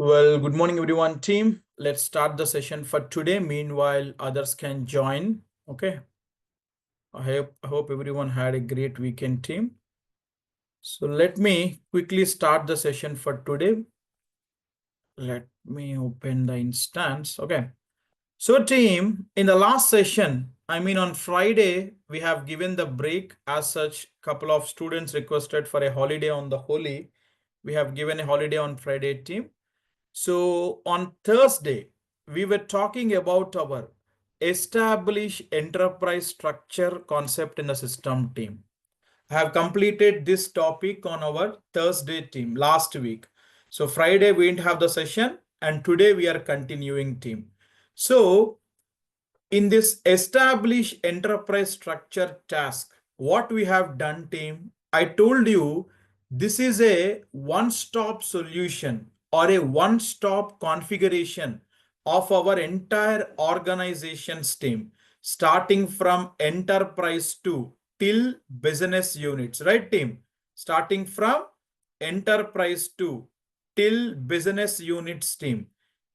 Well, good morning, everyone, team. Let's start the session for today. Meanwhile, others can join. Okay. I hope everyone had a great weekend, team. So let me quickly start the session for today. Let me open the instance. Okay. So, team, in the last session, on Friday, we have given the break. As such, couple of students requested for a holiday on the Holi. We have given a holiday on Friday, team. So on Thursday, we were talking about our establish enterprise structure concept in the system team. I have completed this topic on our Thursday team last week. So Friday we didn't have the session and today we are continuing team. So in this establish enterprise structure task, what we have done team, I told you this is a one-stop solution or a one-stop configuration of our entire organization's team, starting from enterprise to till business units, right team? Starting from enterprise to till business units team,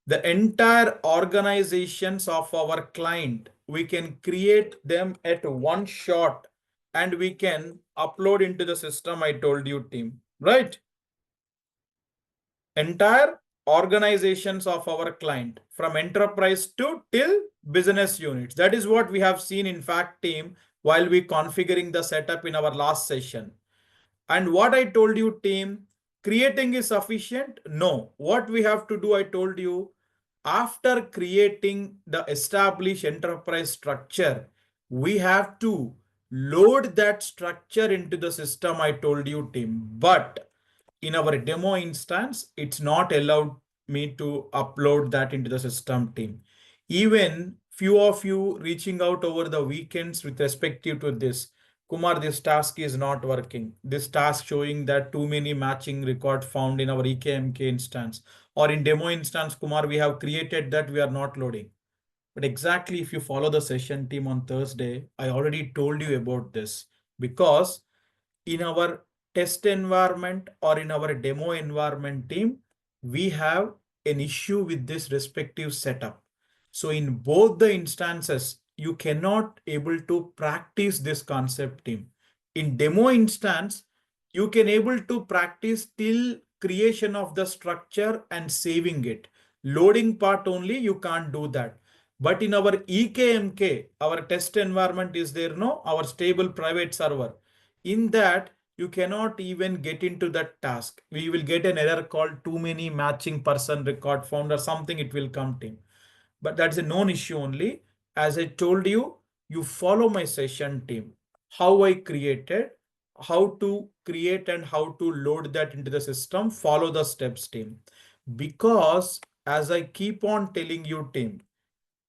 the entire organizations of our client, we can create them at one shot and we can upload into the system. I told you team, right? Entire organizations of our client from enterprise to till business units. That is what we have seen in fact team while we configuring the setup in our last session. And what I told you team, creating is sufficient? No. What we have to do, I told you, after creating the established enterprise structure, we have to load that structure into the system. I told you team, but in our demo instance, it's not allowed me to upload that into the system team. Even few of you reaching out over the weekends with respective to this, Kumar, this task is not working. This task showing that too many matching record found in our EKMK instance or in demo instance, Kumar, we have created that we are not loading. But exactly if you follow the session team on Thursday, I already told you about this because in our test environment or in our demo environment team, we have an issue with this respective setup. So in both the instances, you cannot able to practice this concept team. In demo instance, you can able to practice till creation of the structure and saving it. Loading part only, you can't do that. But in our EKMK, our test environment is there, no? Our stable private server. In that, you cannot even get into that task. We will get an error called too many matching person record found or something, it will come team. But that's a known issue only. As I told you, you follow my session team. How I created, how to create and how to load that into the system, follow the steps team. Because as I keep on telling you team,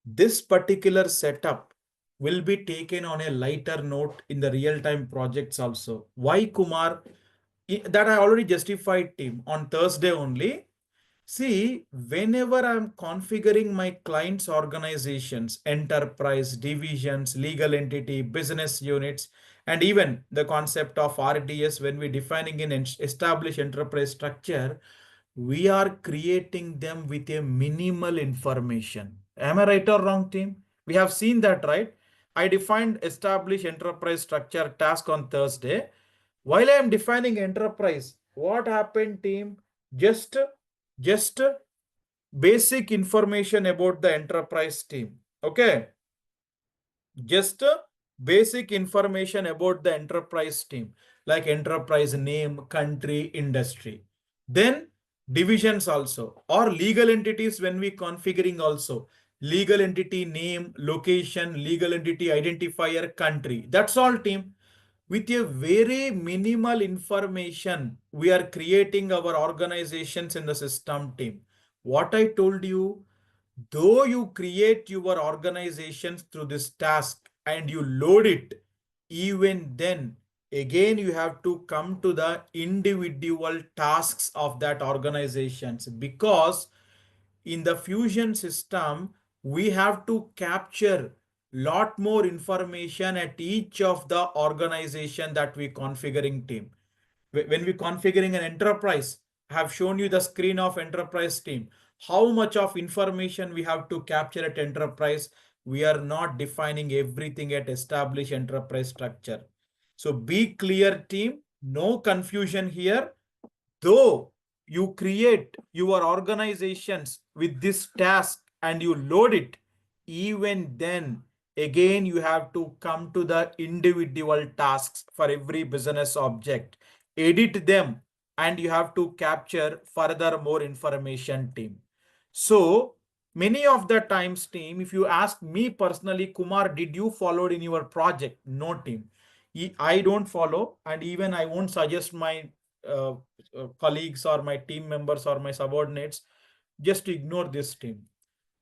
this particular setup will be taken on a lighter note in the real-time projects also. Why, Kumar? That I already justified team on Thursday only. See, whenever I'm configuring my clients' organizations, enterprise, divisions, legal entity, business units, and even the concept of RDS, when we're defining an established enterprise structure, we are creating them with a minimal information. Am I right or wrong, team? We have seen that, right? I defined establish enterprise structure task on Thursday. While I am defining enterprise, what happened, team? Just basic information about the enterprise team. Okay. Just basic information about the enterprise team, like enterprise name, country, industry. Then divisions also, or legal entities when we configuring also. Legal entity name, location, legal entity identifier, country. That's all team. With a very minimal information, we are creating our organizations in the system team. What I told you, though you create your organizations through this task and you load it, even then, again, you have to come to the individual tasks of that organizations because in the Fusion system, we have to capture lot more information at each of the organization that we configuring team. When we configuring an enterprise, have shown you the screen of enterprise team. How much of information we have to capture at enterprise? We are not defining everything at established enterprise structure. So be clear, team. No confusion here. Though you create your organizations with this task and you load it, even then, again, you have to come to the individual tasks for every business object, edit them, and you have to capture further more information, team. So many of the times, team, if you ask me personally, Kumar, did you follow in your project? No, team. I don't follow, and even I won't suggest my uh, colleagues or my team members or my subordinates just to ignore this, team.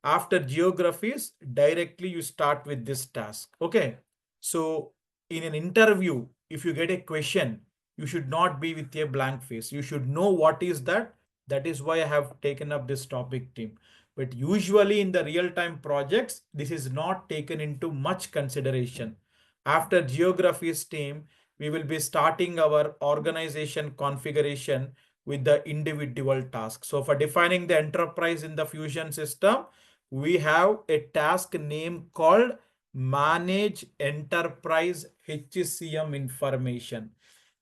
After geographies, directly you start with this task. Okay. So in an interview, if you get a question, you should not be with a blank face. You should know what is that. That is why I have taken up this topic, team. But usually in the real-time projects, this is not taken into much consideration. After geographies, team, we will be starting our organization configuration with the individual task. So for defining the enterprise in the Fusion system, we have a task name called Manage Enterprise HCM Information.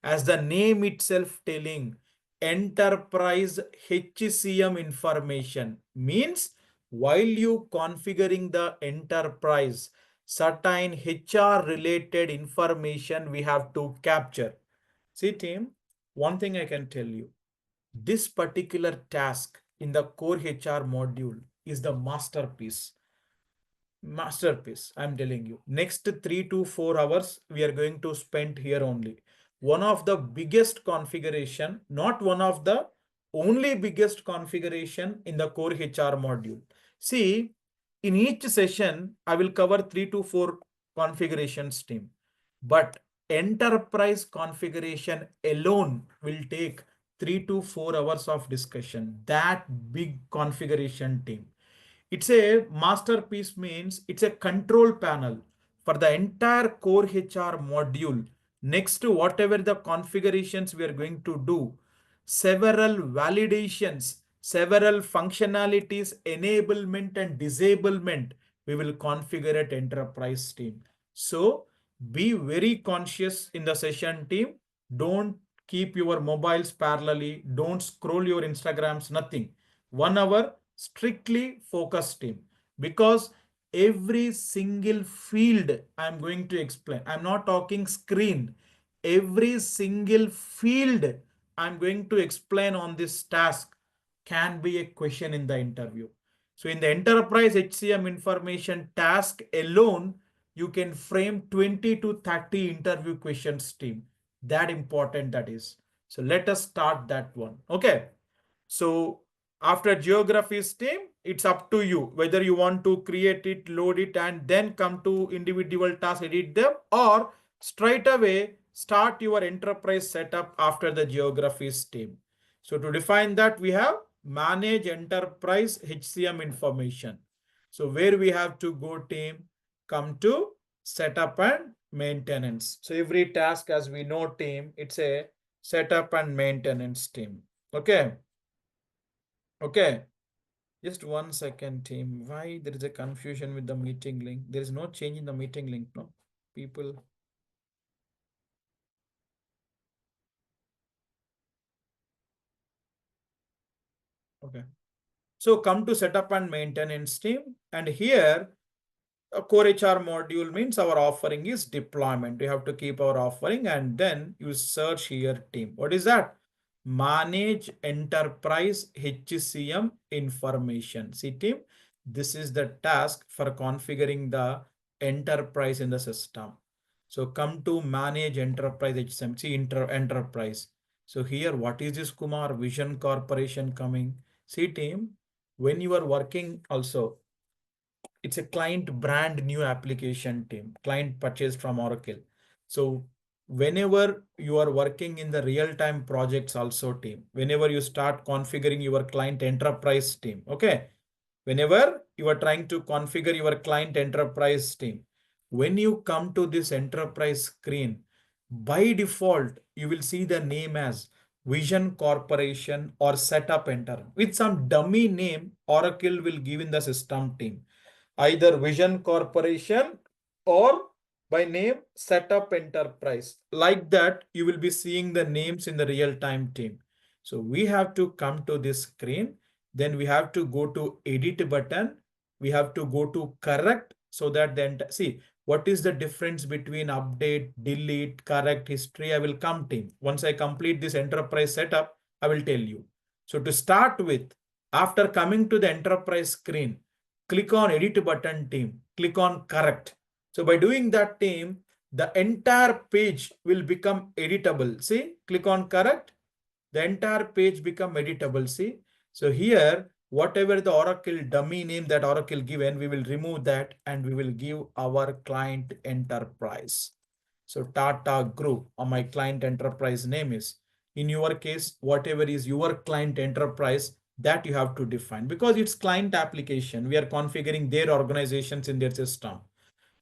As the name itself telling, Enterprise HCM Information means while you configuring the enterprise, certain HR related information we have to capture. See, team, one thing I can tell you, this particular task in the core HR module is the masterpiece. I'm telling you, next 3 to 4 hours we are going to spend here only. One of the biggest configuration, not one of the only biggest configuration in the core HR module. See, in each session I will cover 3 to 4 configurations, team, but enterprise configuration alone will take 3 to 4 hours of discussion. That big configuration, team. It's a masterpiece means it's a control panel for the entire core HR module. Next to whatever the configurations we are going to do, several validations, several functionalities, enablement and disablement, we will configure at enterprise, team. So be very conscious in the session, team. Don't keep your mobiles parallelly. Don't scroll your Instagrams, nothing. 1 hour strictly focused, team, because every single field I'm going to explain. I'm not talking screen. Every single field I'm going to explain on this task can be a question in the interview. So in the enterprise HCM information task alone, you can frame 20 to 30 interview questions, team. That important that is. So let us start that one. Okay. So after geographies, team, it's up to you whether you want to create it, load it, and then come to individual tasks, edit them, or straight away start your enterprise setup after the geographies, team. So to define that, we have manage enterprise HCM information. So where we have to go, team, come to setup and maintenance. So every task, as we know, team, it's a setup and maintenance, team. Okay. Okay, just 1 second, team. Why there is a confusion with the meeting link? There is no change in the meeting link, no? People. Okay. So come to setup and maintenance, team. And here, a core HR module means our offering is deployment. We have to keep our offering and then you search here, team. What is that? Manage enterprise HCM information. See, team, this is the task for configuring the enterprise in the system. So come to manage enterprise HCM. See, enterprise. So here, what is this, Kumar? Vision Corporation coming. See, team, when you are working also, it's a client brand new application, team, client purchased from Oracle. So whenever you are working in the real-time projects also, team, whenever you start configuring your client enterprise, team, okay, whenever you are trying to configure your client enterprise, team, when you come to this enterprise screen, by default you will see the name as Vision Corporation or setup enter. With some dummy name, Oracle will give in the system team. Either Vision Corporation or by name Setup Enterprise. Like that, you will be seeing the names in the real-time team. So we have to come to this screen. Then we have to go to edit button. We have to go to correct so that then see what is the difference between update, delete, correct, history. I will come team. Once I complete this enterprise setup, I will tell you. So to start with, after coming to the enterprise screen, click on edit button team, click on correct. So by doing that team, the entire page will become editable. See, click on correct, the entire page become editable. See, so here, whatever the Oracle dummy name that Oracle given, we will remove that and we will give our client enterprise. So Tata Group or my client enterprise name is. In your case, whatever is your client enterprise, that you have to define because it's client application. We are configuring their organizations in their system.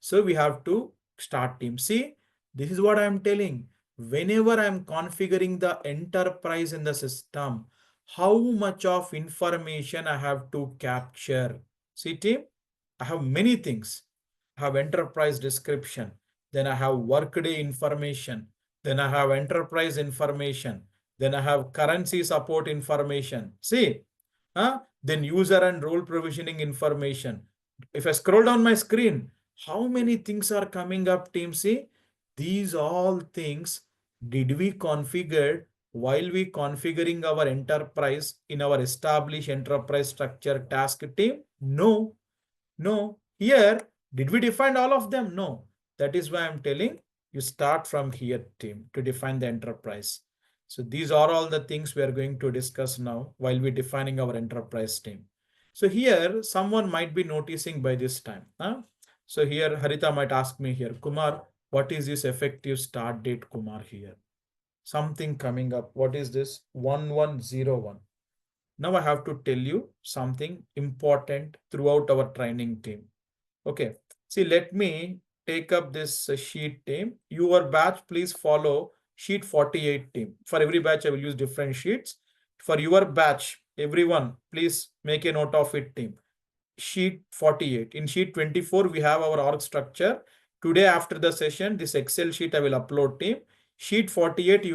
So we have to start team. See, this is what I'm telling. Whenever I'm configuring the enterprise in the system, how much of information I have to capture. See team, I have many things. I have enterprise description. Then I have workday information. Then I have enterprise information. Then I have currency support information. See, then user and role provisioning information. If I scroll down my screen, how many things are coming up, team? See, these all things did we configure while we configuring our enterprise in our established enterprise structure task team? No, no. Here, did we define all of them? No. That is why I'm telling you start from here, team, to define the enterprise. So these are all the things we are going to discuss now while we're defining our enterprise team. So here, someone might be noticing by this time. So here, Harita might ask me here, Kumar, what is this effective start date, Kumar, here? Something coming up. What is this? 1101. Now I have to tell you something important throughout our training team. Okay. See, let me take up this sheet team. Your batch, please follow sheet 48 team. For every batch, I will use different sheets. For your batch, everyone, please make a note of it team. Sheet 48. In sheet 24, we have our org structure. Today, after the session, this Excel sheet I will upload team. Sheet 48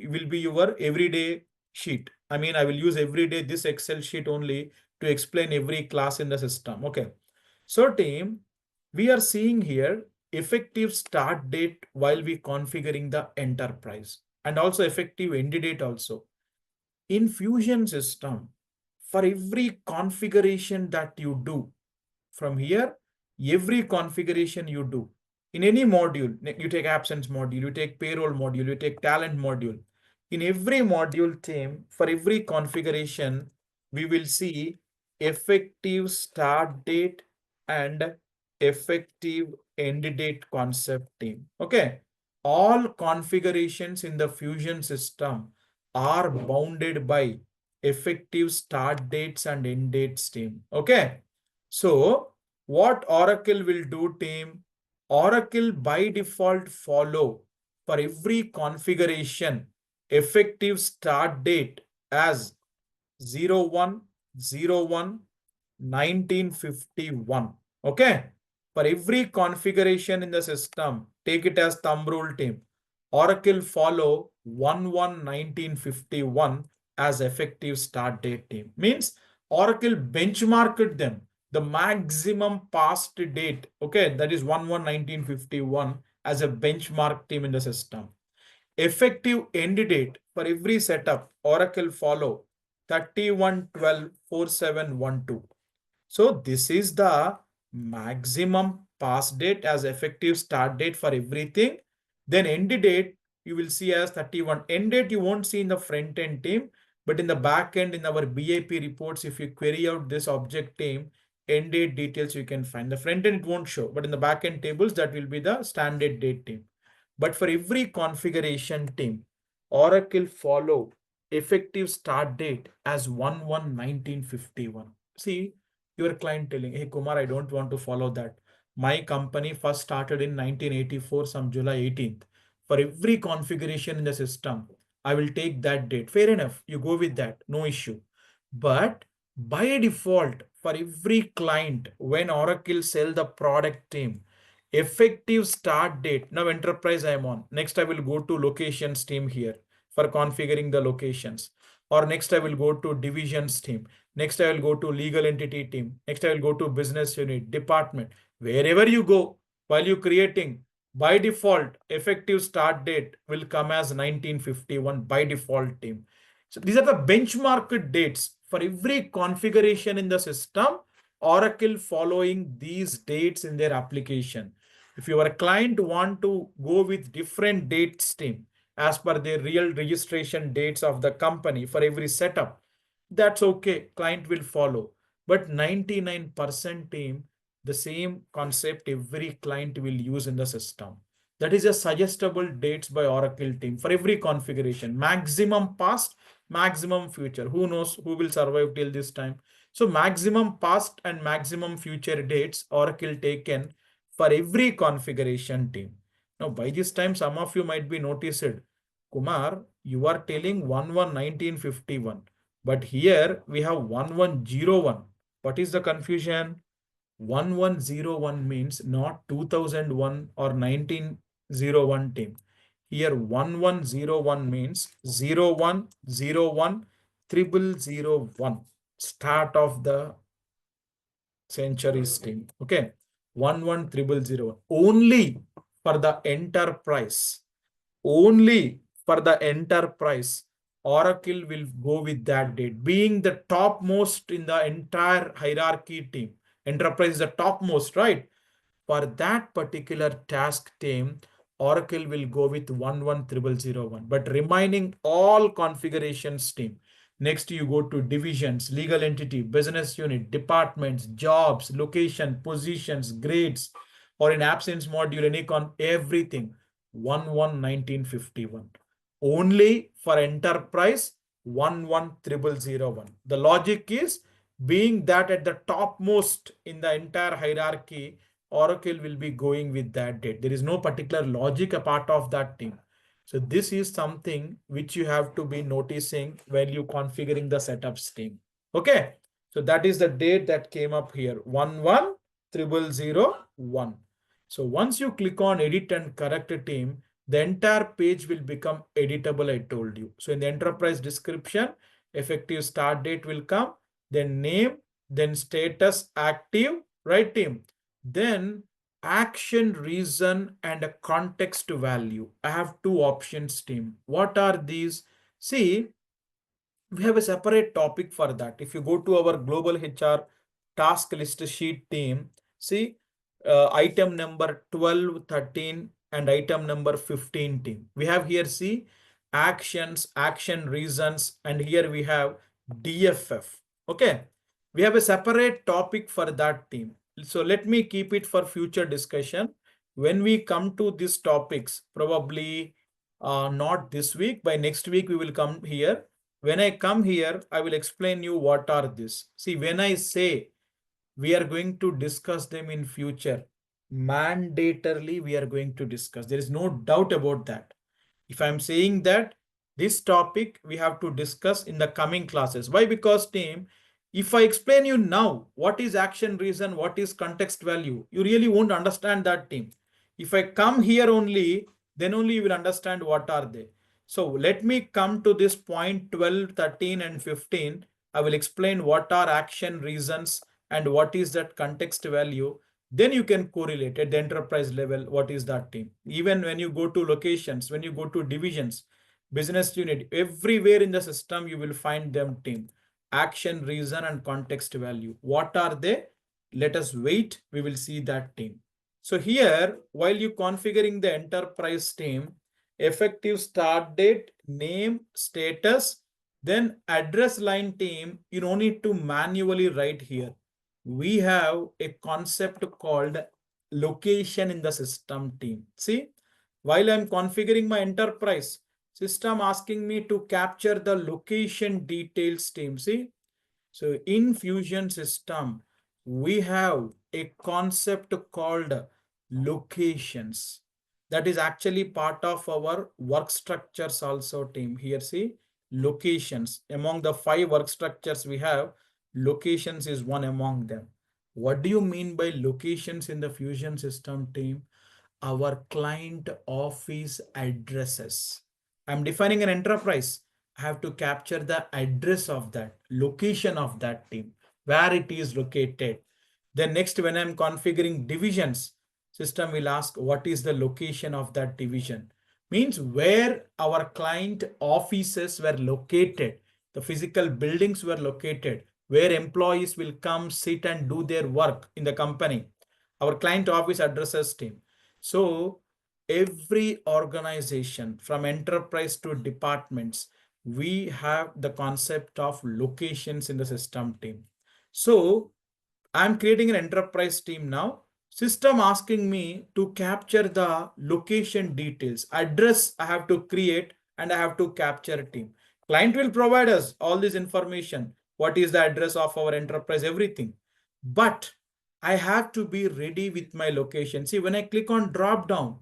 will be your everyday sheet. I mean, I will use every day this Excel sheet only to explain every class in the system. Okay. So team, we are seeing here effective start date while we configuring the enterprise and also effective end date also. In Fusion system, for every configuration that you do from here, every configuration you do in any module, you take absence module, you take payroll module, you take talent module. In every module team, for every configuration, we will see effective start date and effective end date concept team. Okay. All configurations in the Fusion system are bounded by effective start dates and end dates team. Okay. So what Oracle will do team? Oracle by default follow for every configuration effective start date as 01/01/1951. Okay. For every configuration in the system, take it as thumb rule team. Oracle follow 1/1/1951 as effective start date team. Means Oracle benchmarked them. The maximum past date, okay, that is 1/1/1951 as a benchmark team in the system. Effective end date for every setup, Oracle follow 31/12/4712. So this is the maximum pass date as effective start date for everything. Then end date, you will see as 31. End date, you won't see in the front end team, but in the back end, in our BIP reports, if you query out this object team, end date details you can find. The front end, it won't show, but in the back end tables, that will be the standard date team. But for every configuration team, Oracle follow effective start date as 1/1/1951. See, your client telling, hey, Kumar, I don't want to follow that. My company first started in 1984, some July 18th. For every configuration in the system, I will take that date. Fair enough. You go with that. No issue. But by default, for every client, when Oracle sell the product team, effective start date. Now enterprise I am on. Next I will go to locations team here for configuring the locations. Or next I will go to divisions team. Next I will go to legal entity team. Next I will go to business unit, department. Wherever you go, while you creating, by default, effective start date will come as 1951 by default team. So these are the benchmark dates for every configuration in the system. Oracle following these dates in their application. If your client want to go with different dates team as per their real registration dates of the company for every setup, that's okay. Client will follow. But 99% team, the same concept every client will use in the system. That is a suggestible dates by Oracle team for every configuration. Maximum past, maximum future. Who knows who will survive till this time? So maximum past and maximum future dates Oracle taken for every configuration team. Now by this time, some of you might be noticed, Kumar, you are telling 11-1951, but here we have 1101. What is the confusion? 1101 means not 2001 or 1901 team. Here 1101 means 0101 start of the centuries team. Okay, 110001 only for the enterprise. Only for the enterprise, Oracle will go with that date, being the topmost in the entire hierarchy team. Enterprise is the topmost, right? For that particular task team, Oracle will go with 110001. But remaining all configurations team. Next, you go to divisions, legal entity, business unit, departments, jobs, location, positions, grades, or in absence module, any everything. 111951. Only for enterprise, 110001. The logic is being that at the topmost in the entire hierarchy, Oracle will be going with that date. There is no particular logic a part of that team. So this is something which you have to be noticing when you configuring the setups team. Okay. So that is the date that came up here, 110001. So once you click on edit and correct a team, the entire page will become editable, I told you. So in the enterprise description, effective start date will come, then name, then status active, right team? Then action reason and a context value. I have two options team. What are these? See, we have a separate topic for that. If you go to our global HR task list sheet team, see item number 12, 13 and item number 15 team. We have here, see, actions, action reasons, and here we have DFF. Okay. We have a separate topic for that team. So let me keep it for future discussion. When we come to these topics, probably not this week, by next week we will come here. When I come here, I will explain you what are this. See, when I say we are going to discuss them in future, mandatorily we are going to discuss. There is no doubt about that. If I'm saying that this topic we have to discuss in the coming classes. Why? Because team, if I explain you now what is action reason, what is context value, you really won't understand that team. If I come here only, then only you will understand what are they. So let me come to this point 12, 13 and 15. I will explain what are action reasons and what is that context value. Then you can correlate at the enterprise level what is that team. Even when you go to locations, when you go to divisions, business unit, everywhere in the system you will find them team. Action, reason and context value. What are they? Let us wait. We will see that team. So here, while you configuring the enterprise team, effective start date, name, status, then address line team, you don't need to manually write here. We have a concept called location in the system team. See, while I'm configuring my enterprise, system asking me to capture the location details team. See, so in Fusion system, we have a concept called locations. That is actually part of our work structures also, team. Here, see, locations. Among the 5 work structures we have, locations is one among them. What do you mean by locations in the Fusion system, team? Our client office addresses. I'm defining an enterprise. I have to capture the address of that, location of that team, where it is located. Then next, when I'm configuring divisions, system will ask what is the location of that division. Means where our client offices were located, the physical buildings were located, where employees will come, sit and do their work in the company. Our client office addresses team. So every organization from enterprise to departments, we have the concept of locations in the system team. So I'm creating an enterprise team now. System asking me to capture the location details, address I have to create and I have to capture team. Client will provide us all this information. What is the address of our enterprise, everything. But I have to be ready with my location. See, when I click on drop down,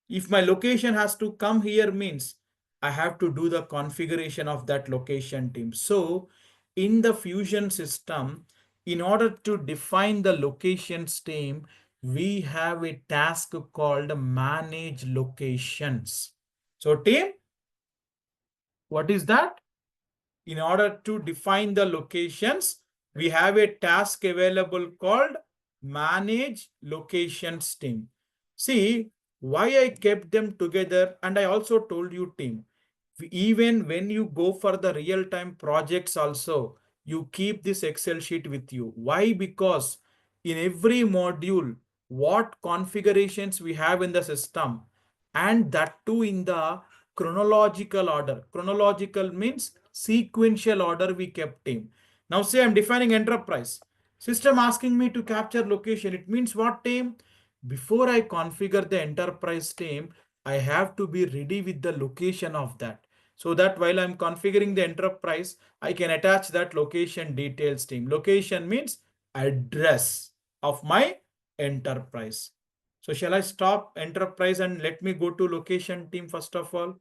if my location has to come here means I have to do the configuration of that location team. So in the Fusion system, in order to define the locations team, we have a task called manage locations. So team, what is that? In order to define the locations, we have a task available called manage locations team. See why I kept them together, and I also told you team, even when you go for the real-time projects also, you keep this Excel sheet with you. Why? Because in every module, what configurations we have in the system, and that too in the chronological order. Chronological means sequential order we kept team. Now say I'm defining enterprise. System asking me to capture location. It means what team? Before I configure the enterprise team, I have to be ready with the location of that. So that while I'm configuring the enterprise, I can attach that location details team. Location means address of my enterprise. So shall I stop enterprise and let me go to location team first of all?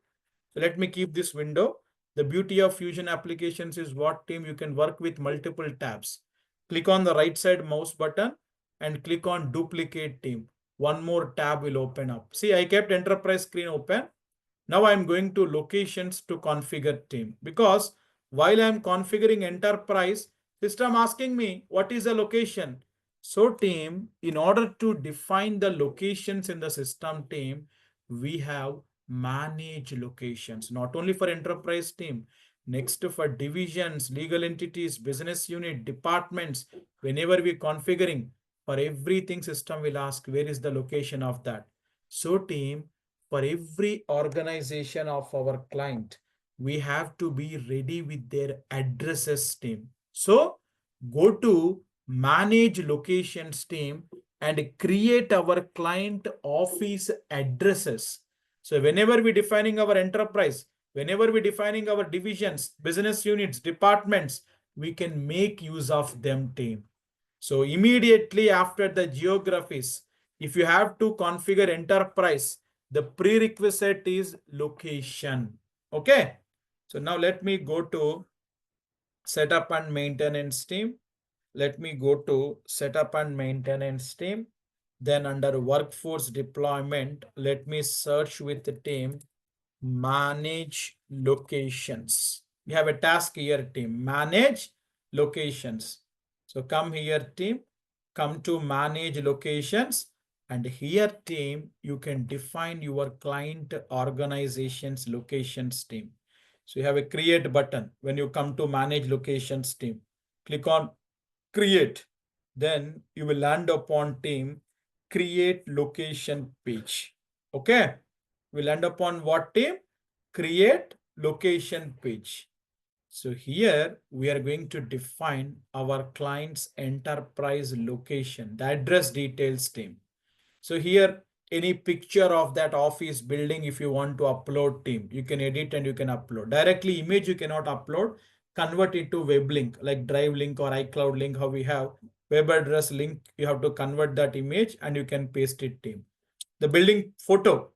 So let me keep this window. The beauty of Fusion applications is what team you can work with multiple tabs. Click on the right side mouse button and click on duplicate team. One more tab will open up. See, I kept enterprise screen open. Now I'm going to locations to configure team, because while I'm configuring enterprise, system asking me what is the location. So team, in order to define the locations in the system team, we have manage locations, not only for enterprise team, next for divisions, legal entities, business unit, departments. Whenever we configuring, for everything system will ask where is the location of that. So team, for every organization of our client, we have to be ready with their addresses team. So go to manage locations team and create our client office addresses. So whenever we defining our enterprise, whenever we defining our divisions, business units, departments, we can make use of them team. So immediately after the geographies, if you have to configure enterprise, the prerequisite is location. Okay. So now let me go to setup and maintenance team. Let me go to setup and maintenance team. Then under workforce deployment, let me search with the team manage locations. We have a task here team, manage locations. So come here team, come to manage locations, and here team, you can define your client organization's locations team. So you have a create button. When you come to manage locations team, click on create. Then you will land upon team create location page. Okay. We'll land upon what team? Create location page. So here we are going to define our client's enterprise location, the address details team. So here, any picture of that office building, if you want to upload team, you can edit and you can upload. Directly image you cannot upload. Convert it to web link like Drive link or iCloud link, how we have web address link. You have to convert that image and you can paste it team. the building photo,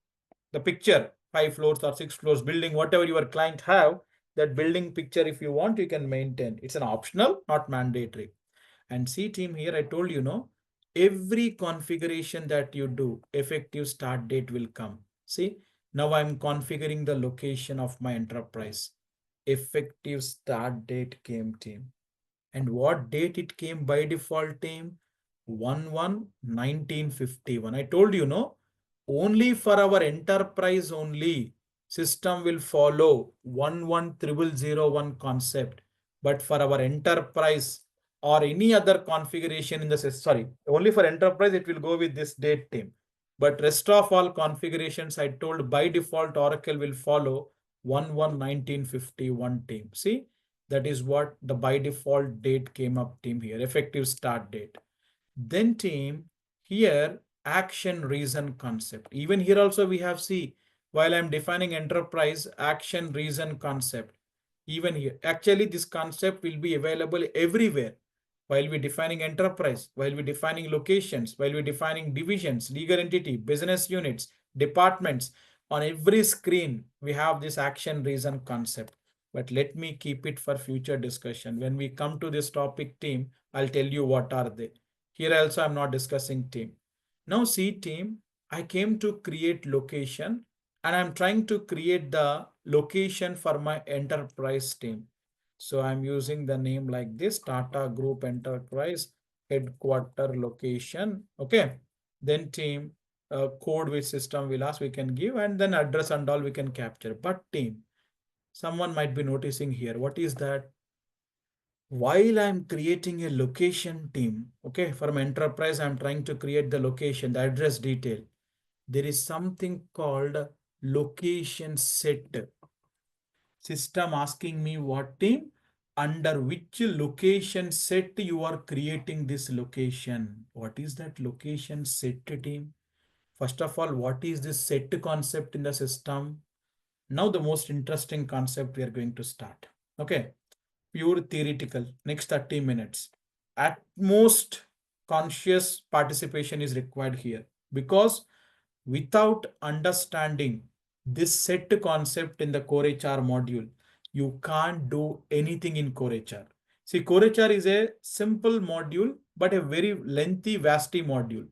the picture, 5 floors or 6 floors building, whatever your client have, that building picture, if you want, you can maintain. It's an optional, not mandatory. And see team, here I told you, no, every configuration that you do, effective start date will come. See, now I'm configuring the location of my enterprise. Effective start date came team. And what date it came by default team? 1/1/1951. I told you, no, only for our enterprise only, system will follow 1/1/0001 concept. But for our enterprise or any other configuration in the system, sorry, only for enterprise, it will go with this date team. But rest of all configurations, I told by default, Oracle will follow 1/1/1951 team. See, that is what the by default date came up team here, effective start date. Then team, here action reason concept. Even here also we have, see, while I'm defining enterprise, action reason concept. Even here, actually this concept will be available everywhere. While we're defining enterprise, while we're defining locations, while we're defining divisions, legal entity, business units, departments, on every screen, we have this action reason concept. But let me keep it for future discussion. When we come to this topic team, I'll tell you what are they. Here also, I'm not discussing team. Now see team, I came to create location and I'm trying to create the location for my enterprise team. So I'm using the name like this, Tata Group Enterprise Headquarter Location. Okay. Then team, code which system will ask, we can give, and then address and all we can capture. But team, someone might be noticing here, what is that? While I'm creating a location team, okay, for my enterprise, I'm trying to create the location, the address detail. There is something called location set. System asking me what team, under which location set you are creating this location. What is that location set team? First of all, what is this set concept in the system? Now the most interesting concept we are going to start. Okay. Pure theoretical, next 30 minutes. At most, conscious participation is required here, because without understanding this set concept in the Core HR module, you can't do anything in Core HR. See, Core HR is a simple module, but a very lengthy, vasty module.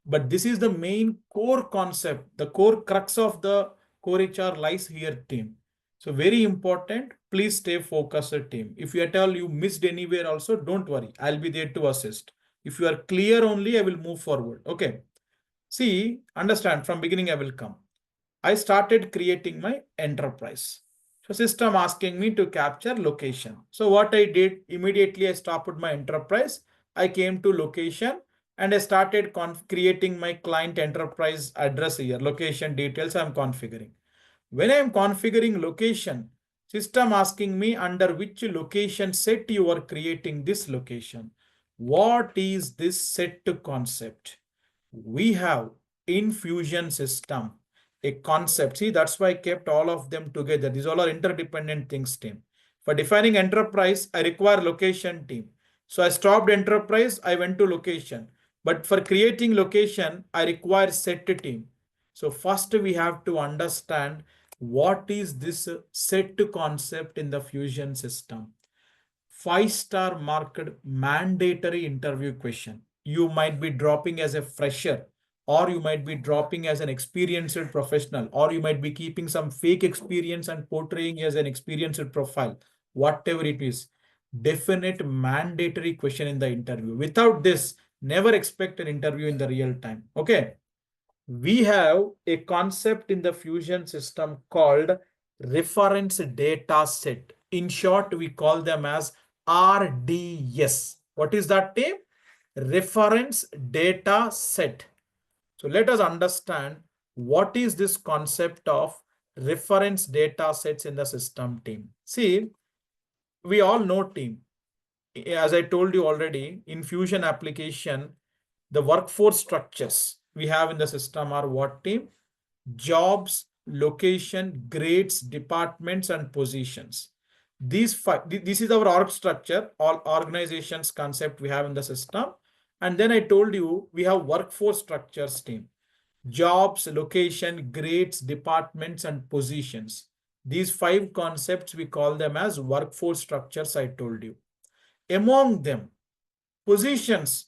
But this is the main core concept, the core crux of the Core HR lies here, team. So very important, please stay focused, team. If you at all you missed anywhere also, don't worry. I'll be there to assist. If you are clear only, I will move forward. Okay. See, understand from beginning I will come. I started creating my enterprise. So system asking me to capture location. So what I did, immediately I stopped my enterprise. I came to location and I started creating my client enterprise address here, location details I'm configuring. When I am configuring location, system asking me under which location set you are creating this location. What is this set concept? We have in Fusion system a concept. See, that's why I kept all of them together. These all are interdependent things, team. For defining enterprise, I require location team. So I stopped enterprise, I went to location. But for creating location, I require set team. So first we have to understand what is this set concept in the Fusion system. 5-star marked mandatory interview question. You might be dropping as a fresher, or you might be dropping as an experienced professional, or you might be keeping some fake experience and portraying as an experienced profile. Whatever it is, definite mandatory question in the interview. Without this, never expect an interview in the real time. Okay. We have a concept in the Fusion system called reference data set. In short, we call them as RDS. What is that name? Reference data set. So let us understand what is this concept of reference data sets in the system, team. See, we all know, team, as I told you already, in Fusion application, the workforce structures we have in the system are what, team? Jobs, location, grades, departments, and positions. This is our org structure, all organizations concept we have in the system. And then I told you we have workforce structures, team. jobs, location, grades, departments, and positions. These 5 concepts, we call them as workforce structures, I told you. Among them, positions,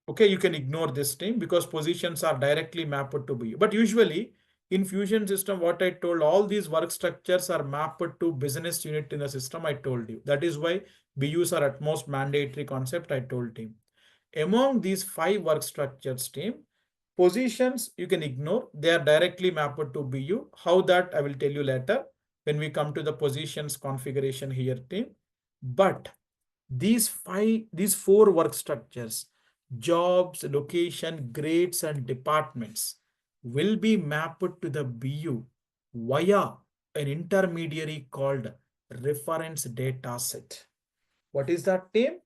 okay, you can ignore this thing because positions are directly mapped to BU. But usually in Fusion system, what I told, all these work structures are mapped to business unit in the system, I told you. That is why BUs are at most mandatory concept, I told team. Among these 5 work structures, team, positions you can ignore. They are directly mapped to BU. How that I will tell you later when we come to the positions configuration here, team. But these 4 work structures, jobs, location, grades, and departments, will be mapped to the BU via an intermediary called reference data set. What is that, team?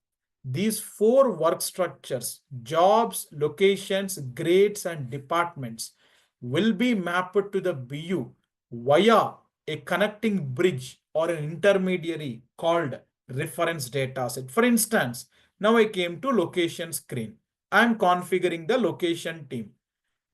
These 4 work structures, jobs, locations, grades, and departments, will be mapped to the BU via a connecting bridge or an intermediary called reference data set. For instance, now I came to location screen. I am configuring the location team.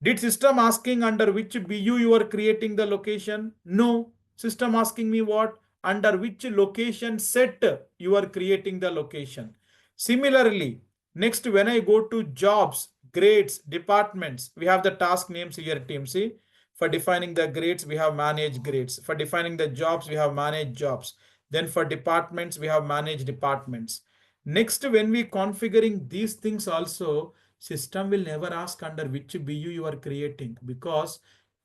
Did system asking under which BU you are creating the location? No. System asking me what? Under which location set you are creating the location. Similarly, next when I go to jobs, grades, departments, we have the task names here, team. See, for defining the grades, we have manage grades. For defining the jobs, we have manage jobs. Then for departments, we have manage departments. Next, when we configuring these things also, system will never ask under which BU you are creating because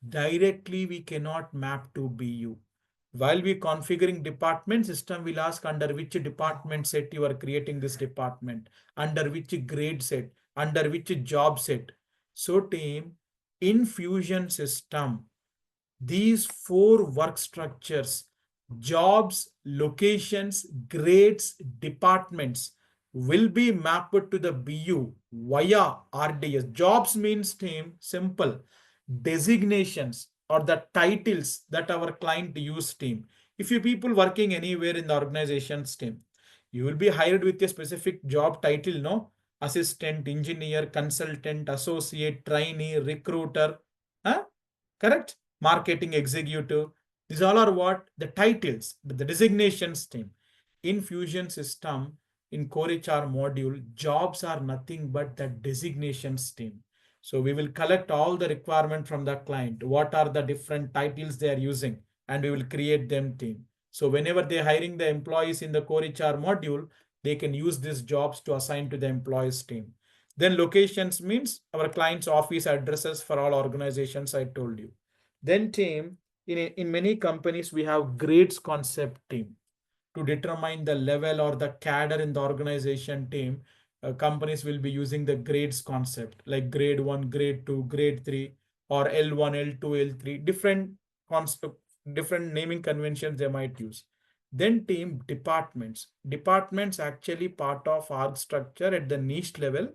directly we cannot map to BU. While we configuring department, system will ask under which department set you are creating this department, under which grade set, under which job set. So team, in Fusion system, these 4 work structures, jobs, locations, grades, departments, will be mapped to the BU via RDS. Jobs means, team, simple, designations or the titles that our client use, team. If you people working anywhere in the organization's team, you will be hired with a specific job title, no? Assistant, engineer, consultant, associate, trainee, recruiter, huh? Correct? Marketing executive. These all are what? The titles, the designations, team. In Fusion system, in Core HR module, jobs are nothing but the designations, team. So we will collect all the requirement from the client. What are the different titles they are using? And we will create them, team. So whenever they're hiring the employees in the Core HR module, they can use these jobs to assign to the employees team. Then locations means our client's office addresses for all organizations, I told you. Then team, in many companies, we have grades concept, team. To determine the level or the cadre in the organization, team, companies will be using the grades concept like grade 1, grade 2, grade 3, or L1, L2, L3, different concept, different naming conventions they might use. Then team, departments. Departments actually part of org structure at the niche level,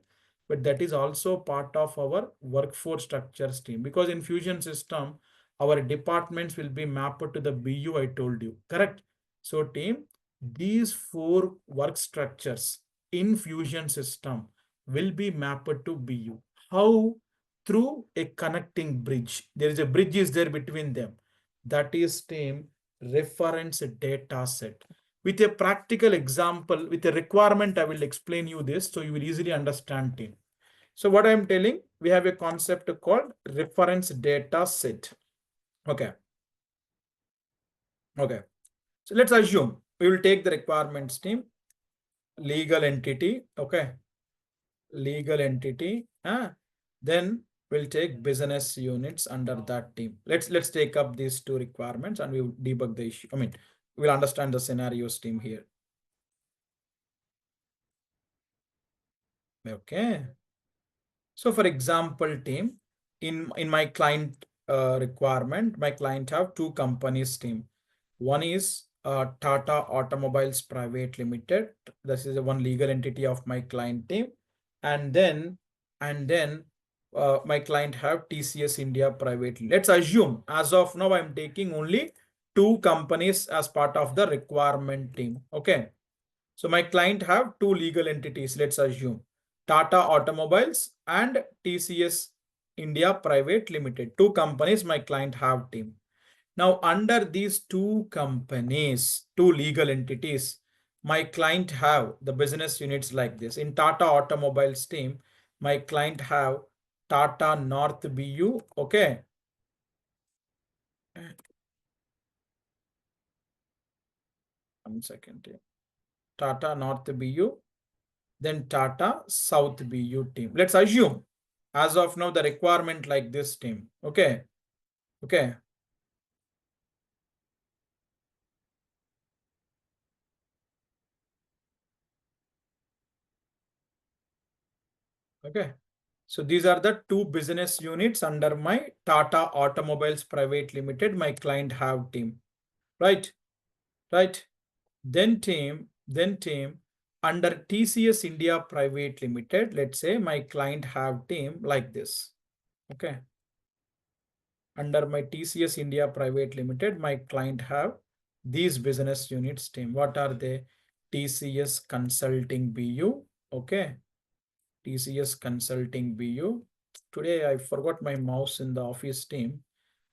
but that is also part of our workforce structures, team, because in Fusion system, our departments will be mapped to the BU, I told you, correct? So team, these 4 work structures in Fusion system will be mapped to BU. How? Through a connecting bridge. There is a bridge is there between them. That is team, reference data set. With a practical example, with a requirement, I will explain you this so you will easily understand, team. So what I am telling, we have a concept called reference data set. Okay. Okay. So let's assume we will take the requirements, team, legal entity. Okay. Legal entity. Then we'll take business units under that team. Let's take up these 2 requirements and we will debug the issue. I mean, we'll understand the scenarios, team, here. Okay. So for example, team, in my client requirement, my client have 2 companies, team. One is Tata Automobiles Private Limited. This is one legal entity of my client team. And then my client have TCS India Private. Let's assume as of now, I'm taking only 2 companies as part of the requirement team. Okay. So my client have 2 legal entities. Let's assume Tata Automobiles and TCS India Private Limited. Two companies my client have team. Now, under these two companies, two legal entities, my client have the business units like this. In Tata Automobiles team, my client have Tata North BU. Okay. One second here. Tata North BU, then Tata South BU team. Let's assume as of now the requirement like this team. Okay. Okay. Okay. So these are the two business units under my Tata Automobiles Private Limited, my client have team. Right. Right. Then team under TCS India Private Limited, let's say my client have team like this. Okay. Under my TCS India Private Limited, my client have these business units team. What are they? TCS Consulting BU. Okay. TCS Consulting BU. Today I forgot my mouse in the office team.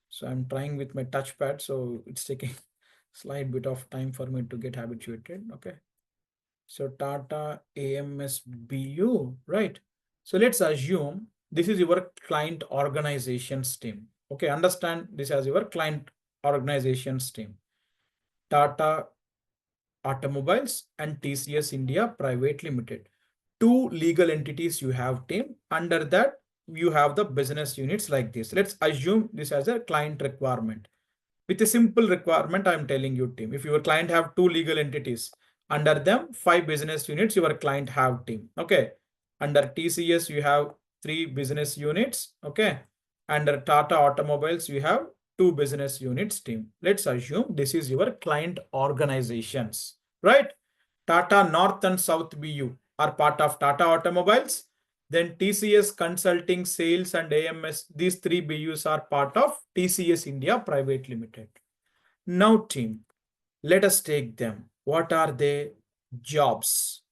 So I'm trying with my touchpad. So it's taking slight bit of time for me to get habituated. Okay. So Tata AMS BU, right? So let's assume this is your client organizations team. Okay, understand this as your client organizations team. Tata Automobiles and TCS India Private Limited. Two legal entities you have team. Under that, you have the business units like this. Let's assume this as a client requirement. With a simple requirement, I'm telling you team. If your client have two legal entities, under them, 5 business units, your client have team. Okay. Under TCS, you have 3 business units. Okay. Under Tata Automobiles, you have 2 business units team. Let's assume this is your client organizations, right? Tata North and South BU are part of Tata Automobiles. Then TCS Consulting, Sales and AMS, these 3 BUs are part of TCS India Private Limited. Now team, let us take them. What are they? Jobs,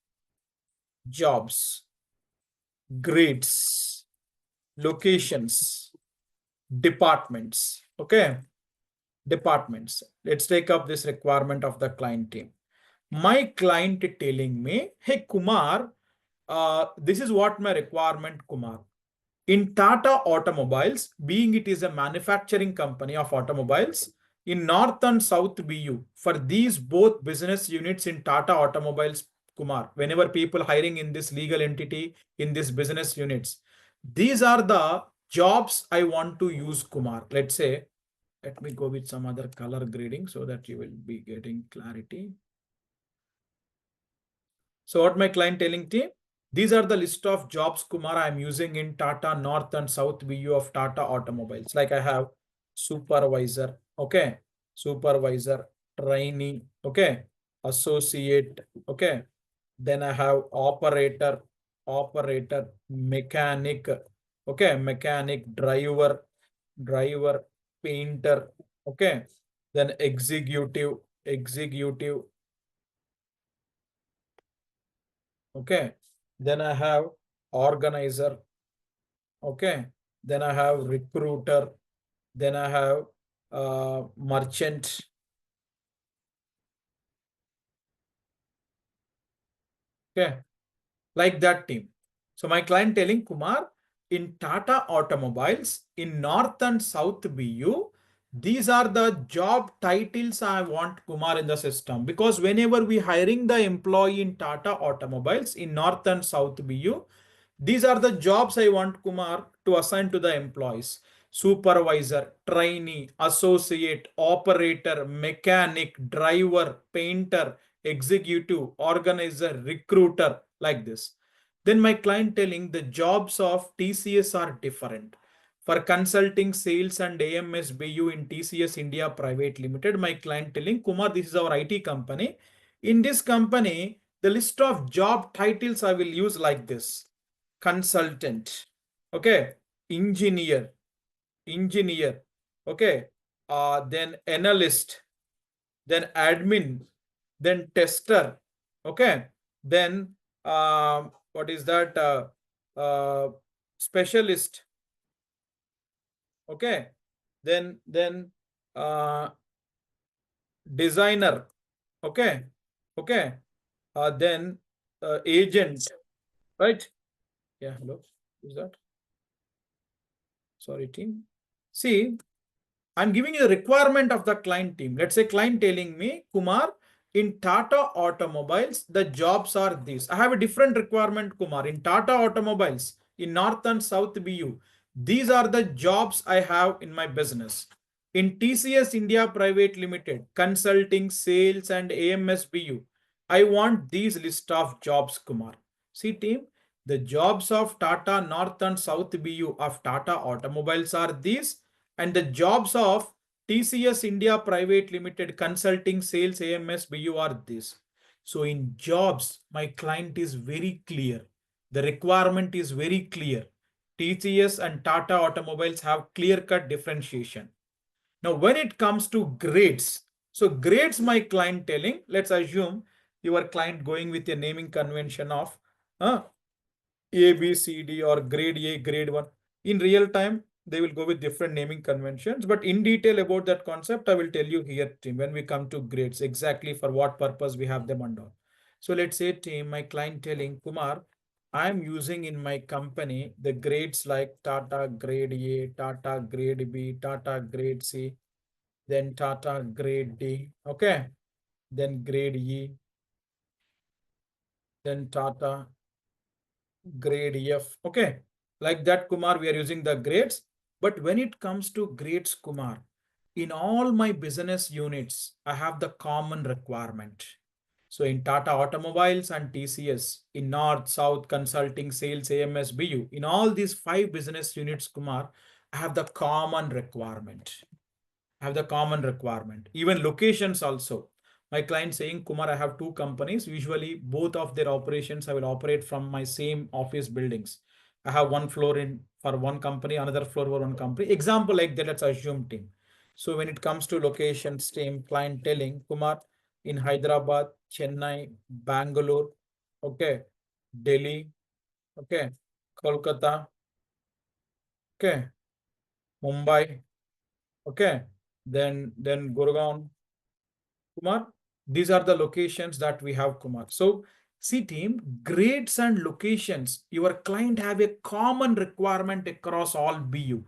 grades, locations, departments. Okay, departments. Let's take up this requirement of the client team. My client telling me, hey Kumar, this is what my requirement, Kumar. In Tata Automobiles, being it is a manufacturing company of automobiles, in North and South BU, for these both business units in Tata Automobiles, Kumar, whenever people hiring in this legal entity, in this business units, these are the jobs I want to use, Kumar. Let's say, let me go with some other color grading so that you will be getting clarity. So what my client telling team? These are the list of jobs, Kumar, I'm using in Tata North and South BU of Tata Automobiles. Like I have supervisor, okay, supervisor, trainee, okay, associate, okay. Then I have operator, mechanic, okay, mechanic, driver, painter, okay. Then executive, okay. Then I have organizer, okay. Then I have recruiter, then I have merchant, okay, like that team. So my client telling Kumar, in Tata Automobiles, in North and South BU, these are the job titles I want, Kumar, in the system. Because whenever we hiring the employee in Tata Automobiles in North and South BU, these are the jobs I want, Kumar, to assign to the employees. Supervisor, trainee, associate, operator, mechanic, driver, painter, executive, organizer, recruiter, like this. Then my client telling the jobs of TCS are different. For consulting, sales and AMS BU in TCS India Private Limited, my client telling, Kumar, this is our IT company. In this company, the list of job titles I will use like this. Consultant, okay, engineer, okay, then analyst, then admin, then tester, okay, then what is that, specialist, Okay. Then designer. Okay. Okay. Then agent. Right. Yeah. Hello. Is that? Sorry, team. See, I'm giving you the requirement of the client team. Let's say client telling me, Kumar, in Tata Automobiles, the jobs are this. I have a different requirement, Kumar. In Tata Automobiles, in North and South BU, these are the jobs I have in my business. In TCS India Private Limited, consulting, sales, and AMS BU, I want these list of jobs, Kumar. See, team, the jobs of Tata North and South BU of Tata Automobiles are these, and the jobs of TCS India Private Limited consulting sales AMS BU are this. So in jobs, my client is very clear. The requirement is very clear. TCS and Tata Automobiles have clear-cut differentiation. Now, when it comes to grades, so grades, my client telling, let's assume your client going with a naming convention of A, B, C, D, or grade A, grade 1. In real time, they will go with different naming conventions. But in detail about that concept, I will tell you here, team, when we come to grades, exactly for what purpose we have them under. So let's say, team, my client telling, Kumar, I'm using in my company the grades like Tata grade A, Tata grade B, Tata grade C, then Tata grade D, okay, then grade E, then Tata grade F. Okay. Like that, Kumar, we are using the grades. But when it comes to grades, Kumar, in all my business units, I have the common requirement. So in Tata Automobiles and TCS, in North, South, Consulting, Sales, AMS, BU, in all these 5 business units, Kumar, I have the common requirement. Have the common requirement. Even locations also. My client saying, Kumar, I have 2 companies. Usually both of their operations I will operate from my same office buildings. I have one floor in for one company, another floor for one company. Example like that, let's assume, team. So when it comes to locations, team, client telling, Kumar, in Hyderabad, Chennai, Bangalore, okay, Delhi, okay, Kolkata, okay, Mumbai, okay, then Gurgaon, Kumar, these are the locations that we have, Kumar. So see, team, grades and locations, your client have a common requirement across all BU.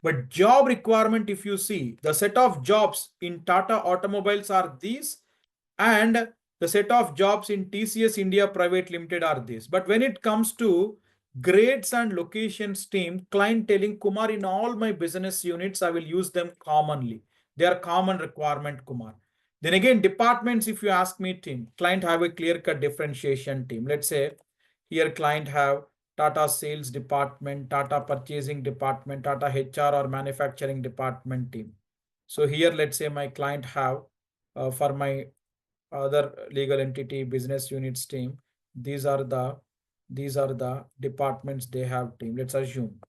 But job requirement, if you see, the set of jobs in Tata Automobiles are these, and the set of jobs in TCS India Private Limited are these. But when it comes to grades and locations, team, client telling, Kumar, in all my business units, I will use them commonly. They are common requirement, Kumar. Then again, departments, if you ask me, team, client have a clear-cut differentiation, team. Let's say here client have Tata sales department, Tata purchasing department, Tata HR or manufacturing department, team. So here, let's say my client have for my other legal entity business units, team, these are the departments they have, team. Let's assume.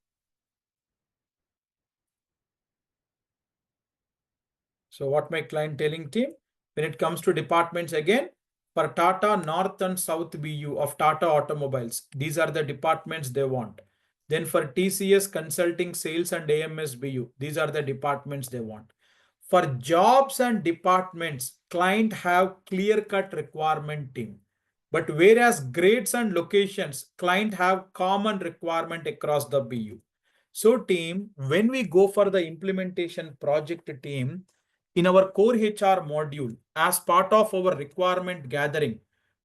So what my client telling, team, when it comes to departments, again, for Tata North and South BU of Tata Automobiles, these are the departments they want. Then for TCS Consulting, Sales, and AMS BU, these are the departments they want. For jobs and departments, client have clear-cut requirement, team. But whereas grades and locations, client have common requirement across the BU. So, team, when we go for the implementation project, team, in our core HR module, as part of our requirement gathering,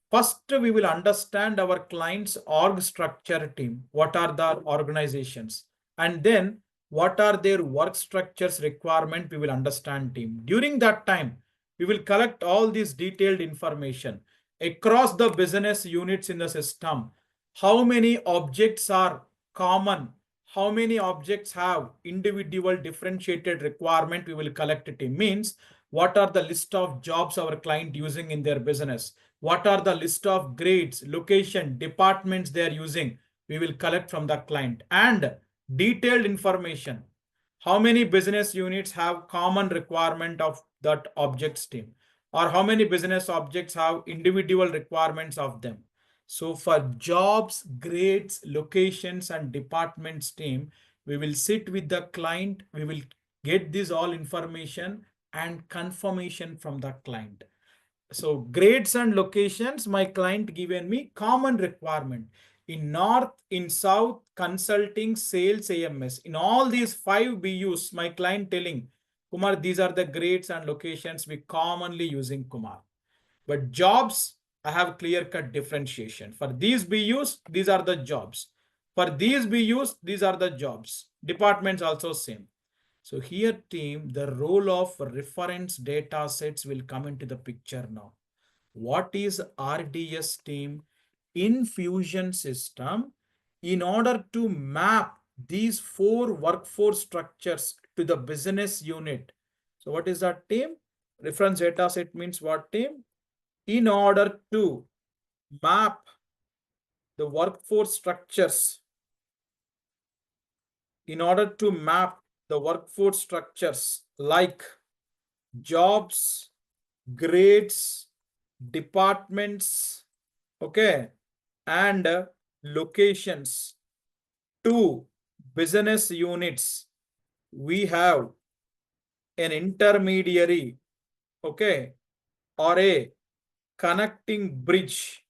first we will understand our client's org structure, team. What are the organizations? And then what are their work structures requirement, we will understand, team. During that time, we will collect all this detailed information across the business units in the system. How many objects are common? How many objects have individual differentiated requirement, we will collect it. Means what are the list of jobs our client using in their business? What are the list of grades, location, departments they are using? We will collect from the client. And detailed information. How many business units have common requirement of that objects, team? Or how many business objects have individual requirements of them? So for jobs, grades, locations, and departments, team, We will sit with the client. We will get this all information and confirmation from the client. So grades and locations, my client given me common requirement. In North, in South, consulting, sales, AMS. In all these 5 BUs, my client telling, Kumar, these are the grades and locations we commonly using, Kumar. But jobs, I have clear-cut differentiation. For these BUs, these are the jobs. For these BUs, these are the jobs. Departments also same. So here, team, the role of reference data sets will come into the picture now. What is RDS, team? In Fusion system, in order to map these 4 workforce structures to the business unit. So what is that, team? Reference data set means what, team? In order to map the workforce structures, like jobs, grades, departments, okay, and locations to business units, we have an intermediary, okay, or a connecting bridge,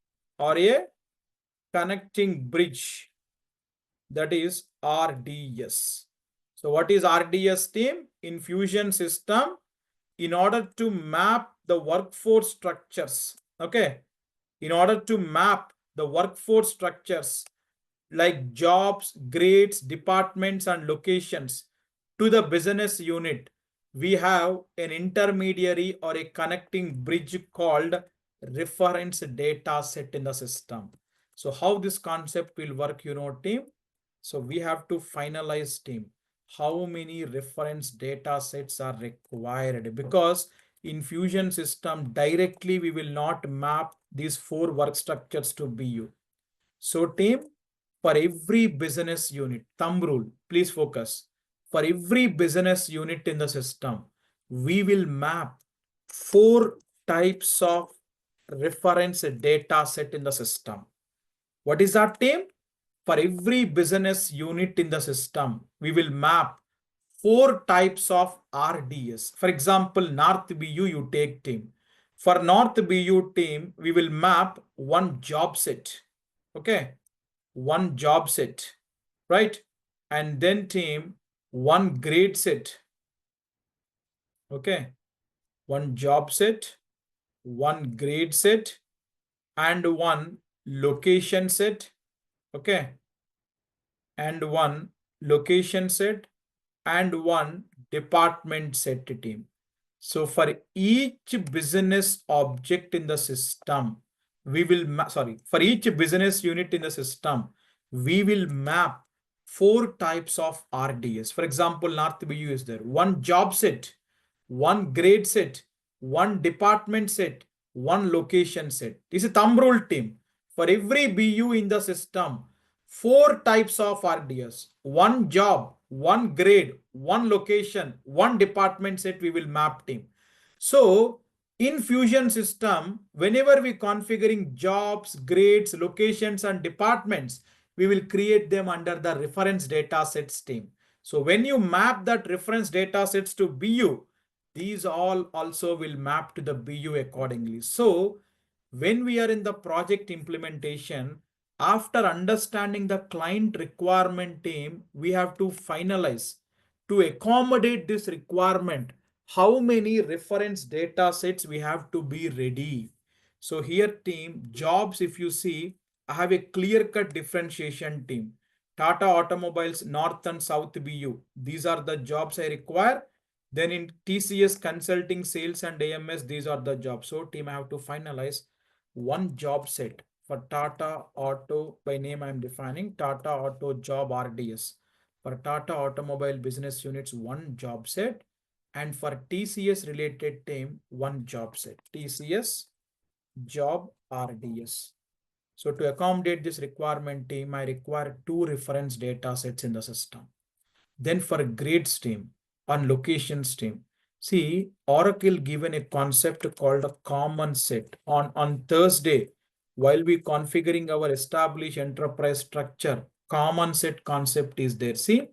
that is RDS. So what is RDS, team? In Fusion system, in order to map the workforce structures, okay, in order to map the workforce structures like jobs, grades, departments, and locations to the business unit, we have an intermediary or a connecting bridge called reference data set in the system. So how this concept will work, team? So we have to finalize, team, how many reference data sets are required, because in Fusion system directly we will not map these 4 work structures to BU. So team, for every business unit, thumb rule, please focus. For every business unit in the system, we will map 4 types of reference data set in the system. What is that, team? For every business unit in the system, we will map 4 types of RDS. For example, North BU, you take, team. For North BU, team, we will map 1 job set. Okay. 1 job set, right? And then, team, 1 grade set. Okay. 1 job set, 1 grade set, and 1 location set. Okay. And 1 location set and 1 department set, team. So for each business object in the system, we will, for each business unit in the system, we will map 4 types of RDS. For example, North BU is there. 1 job set, 1 grade set, 1 department set, 1 location set. This is thumb rule, team. For every BU in the system, 4 types of RDS, 1 job, 1 grade, 1 location, 1 department set we will map, team. So in Fusion system, whenever we configuring jobs, grades, locations, and departments, we will create them under the reference data sets, team. So when you map that reference data sets to BU, these all also will map to the BU accordingly. So when we are in the project implementation, after understanding the client requirement, team, we have to finalize to accommodate this requirement, how many reference data sets we have to be ready. So here, team, jobs, if you see, I have a clear-cut differentiation, team. Tata Automobiles, North and South BU. These are the jobs I require. Then in TCS Consulting, Sales and AMS, these are the jobs. So team, I have to finalize 1 job set. For Tata Auto, by name I am defining Tata Auto job RDS. For Tata Automobile business units, 1 job set. And for TCS related team, 1 job set. TCS job RDS. So to accommodate this requirement, team, I require 2 reference data sets in the system. Then for grades, team, on locations, team, see, Oracle given a concept called a common set. On Thursday, while we configuring our established enterprise structure, common set concept is there. See,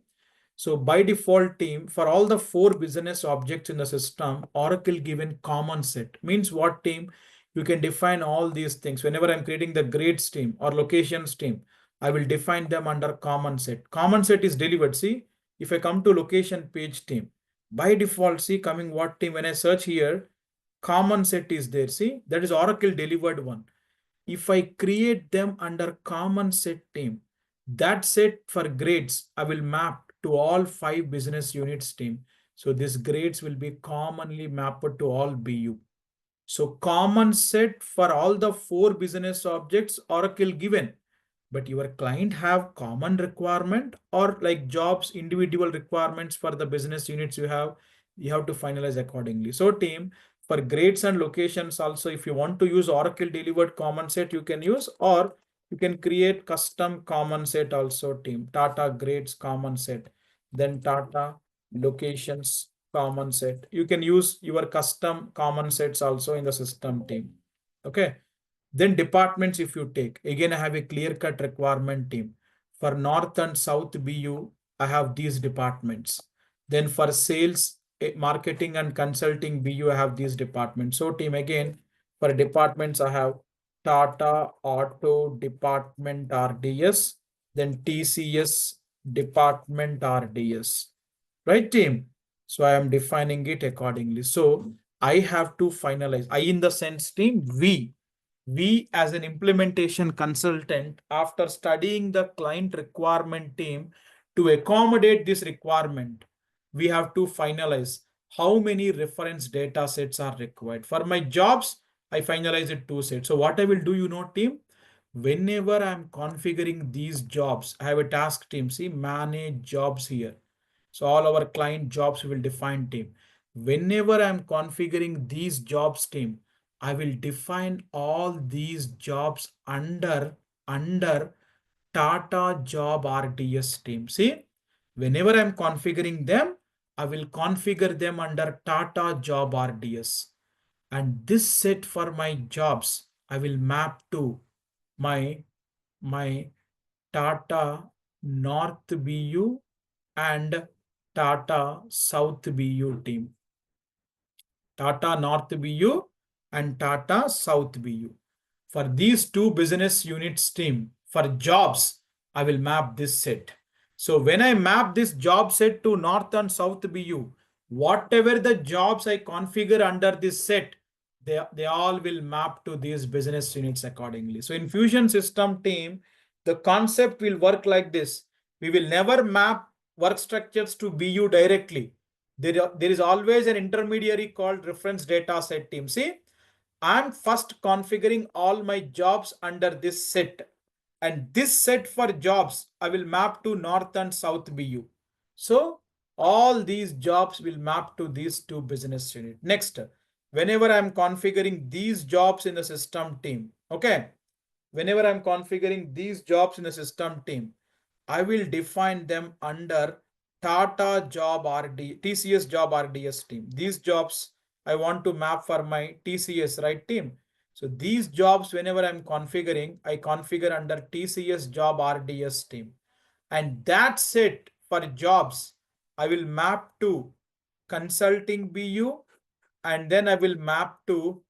So by default team, for all the 4 business objects in the system, Oracle given common set. Means what team? You can define all these things. Whenever I'm creating the grades team or locations team, I will define them under common set. Common set is delivered. See, if I come to location page team, by default, see coming what team, when I search here, common set is there. See, that is Oracle delivered one. If I create them under common set team, that set for grades, I will map to all 5 business units team. So these grades will be commonly mapped to all BU. So common set for all the 4 business objects Oracle given, but your client have common requirement or like jobs, individual requirements for the business units you have to finalize accordingly. So team, for grades and locations also, if you want to use Oracle delivered common set, you can use, or you can create custom common set also team. Tata grades common set, then Tata locations common set. You can use your custom common sets also in the system team. Okay. Then departments, if you take, again, I have a clear-cut requirement team. For North and South BU, I have these departments. Then for sales, marketing and consulting BU, I have these departments. So team, again, for departments, I have Tata Auto Department RDS, then TCS Department RDS, right team? So I am defining it accordingly. So I have to finalize, I in the sense team, we as an implementation consultant, after studying the client requirement team to accommodate this requirement, we have to finalize how many reference data sets are required. For my jobs, I finalize it 2 sets. So what I will do, team, whenever I'm configuring these jobs, I have a task team, see, manage jobs here. So all our client jobs will define team. Whenever I'm configuring these jobs team, I will define all these jobs under Tata job RDS team. See, whenever I'm configuring them, I will configure them under Tata job RDS. And this set for my jobs, I will map to my Tata North BU and Tata South BU team. Tata North BU and Tata South BU. For these 2 business units team, for jobs, I will map this set. So when I map this job set to North and South BU, whatever the jobs I configure under this set, they all will map to these business units accordingly. So in Fusion system team, the concept will work like this. We will never map work structures to BU directly. There is always an intermediary called reference data set team. See, I'm first configuring all my jobs under this set. And this set for jobs, I will map to North and South BU. So all these jobs will map to these 2 business units. Next, whenever I'm configuring these jobs in the system team, okay, whenever I'm configuring these jobs in the system team, I will define them under Tata job TCS job RDS team. These jobs I want to map for my TCS, right team? So these jobs, whenever I'm configuring, I configure under TCS job RDS team. And that's it for jobs. I will map to consulting BU, and then I will map to,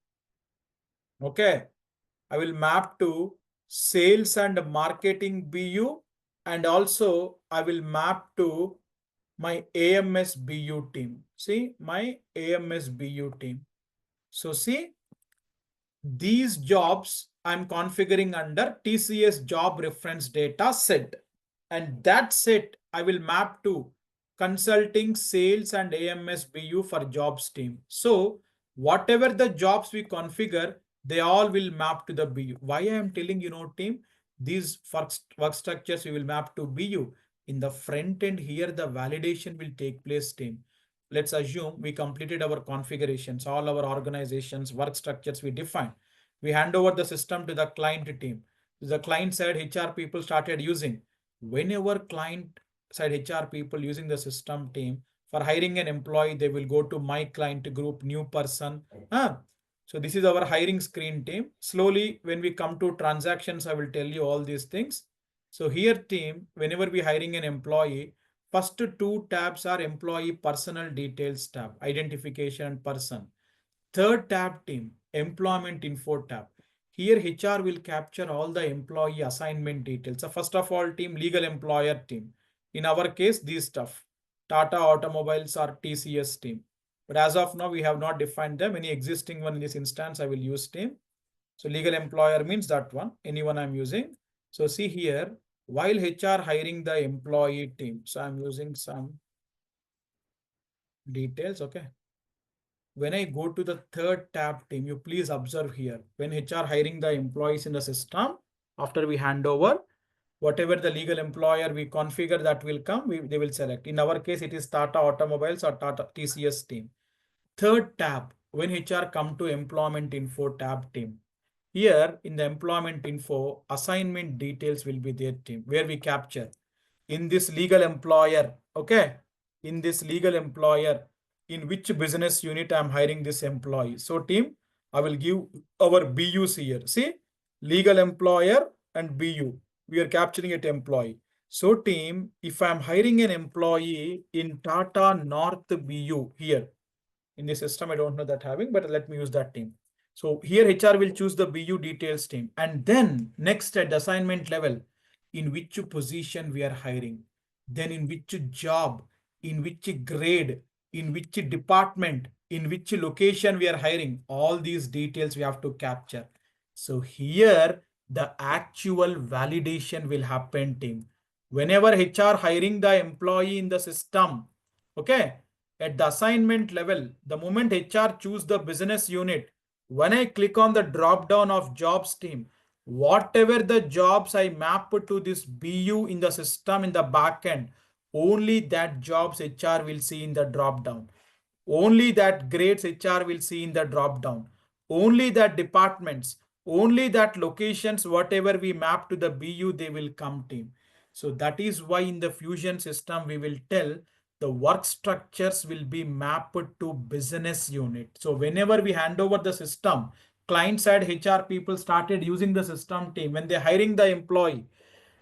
okay, I will map to sales and marketing BU, and also I will map to my AMS BU team. See, my AMS BU team. So see, these jobs I'm configuring under TCS job reference data set. And that set I will map to consulting, sales, and AMS BU for jobs team. So whatever the jobs we configure, they all will map to the BU. Why I am telling team, these work structures we will map to BU. In the front end here, the validation will take place team. Let's assume we completed our configurations, all our organizations, work structures we defined. We hand over the system to the client team. The client side HR people started using. Whenever client side HR people using the system team for hiring an employee, they will go to my client group, new person. So this is our hiring screen team. Slowly, when we come to transactions, I will tell you all these things. So here team, whenever we hiring an employee, First two tabs are employee personal details tab, identification and person. Third tab, team, employment info tab. Here HR will capture all the employee assignment details. So first of all, team, legal employer team. In our case, these stuff, Tata Automobiles or TCS team. But as of now, we have not defined them. Any existing one in this instance, I will use team. So legal employer means that one, anyone I'm using. So see here, while HR hiring the employee team. So I'm using some details, okay. When I go to the third tab team, you please observe here, when HR hiring the employees in the system, after we hand over, whatever the legal employer we configure that will come, they will select. In our case, it is Tata Automobiles or Tata TCS team. Third tab, when HR come to employment info tab team. Here in the employment info, assignment details will be there team, where we capture in this legal employer, okay, in this legal employer, in which business unit I'm hiring this employee. So team, I will give our BUs here. See, legal employer and BU, we are capturing it employee. So team, if I'm hiring an employee in Tata North BU here, in the system, I don't know that having, but let me use that team. So here HR will choose the BU details team. And then next at the assignment level, in which position we are hiring, then in which job, in which grade, in which department, in which location we are hiring, all these details we have to capture. So here the actual validation will happen team. Whenever HR hiring the employee in the system, okay, at the assignment level, the moment HR choose the business unit, when I click on the drop down of jobs team, whatever the jobs I map to this BU in the system in the backend, only that jobs HR will see in the drop down. Only that grades HR will see in the drop down. Only that departments, only that locations, whatever we map to the BU, they will come team. So that is why in the Fusion system, we will tell the work structures will be mapped to business unit. So whenever we hand over the system, client side HR people started using the system team when they're hiring the employee.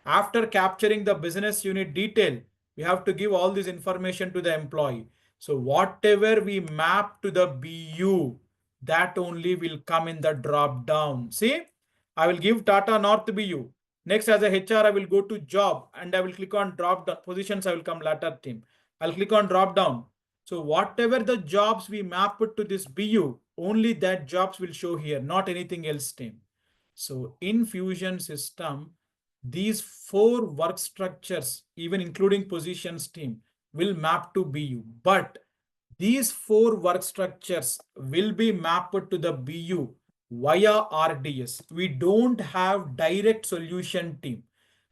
After capturing the business unit detail, we have to give all this information to the employee. So whatever we map to the BU, that only will come in the drop down. See, I will give Tata North BU. Next, as a HR, I will go to job and I will click on drop down positions. I will come latter team. I'll click on drop down. So whatever the jobs we map it to this BU, only that jobs will show here, not anything else team. So in Fusion system, these four work structures, even including positions team, will map to BU. But these four work structures will be mapped to the BU via RDS. We don't have direct solution team.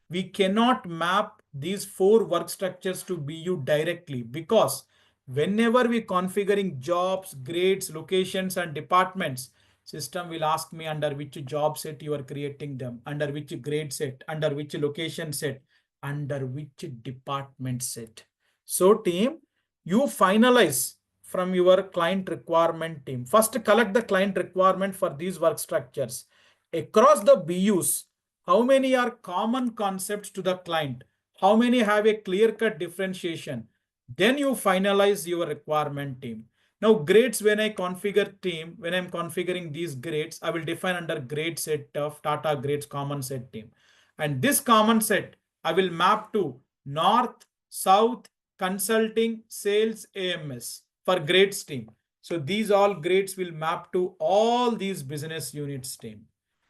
We cannot map these four work structures to BU directly because whenever we configuring jobs, grades, locations, and departments, system will ask me under which job set you are creating them, under which grade set, under which location set, under which department set. So team, you finalize from your client requirement team. First, collect the client requirement for these work structures. Across the BUs, how many are common concepts to the client? How many have a clear-cut differentiation? Then you finalize your requirement team. Now grades, when I configure team, when I'm configuring these grades, I will define under grade set of Tata grades common set team. And this common set, I will map to North, South, Consulting, Sales, AMS for grades team. So these all grades will map to all these business units team.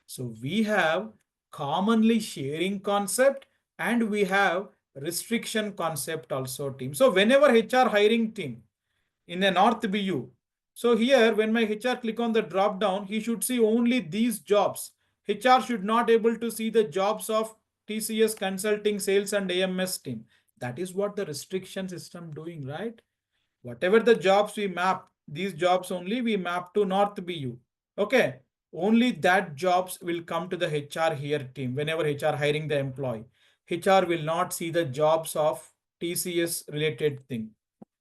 So we have commonly sharing concept and we have restriction concept also team. So whenever HR hiring team in a North BU, so here when my HR click on the drop down, he should see only these jobs. HR should not able to see the jobs of TCS Consulting, Sales and AMS team. That is what the restriction system doing, right? Whatever the jobs we map, these jobs only we map to North BU. Okay. Only that jobs will come to the HR here team whenever HR hiring the employee. HR will not see the jobs of TCS related thing.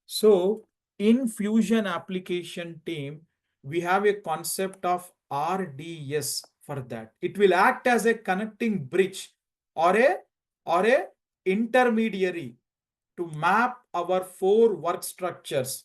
So in Fusion application team, we have a concept of RDS for that. It will act as a connecting bridge or a intermediary to map our 4 work structures,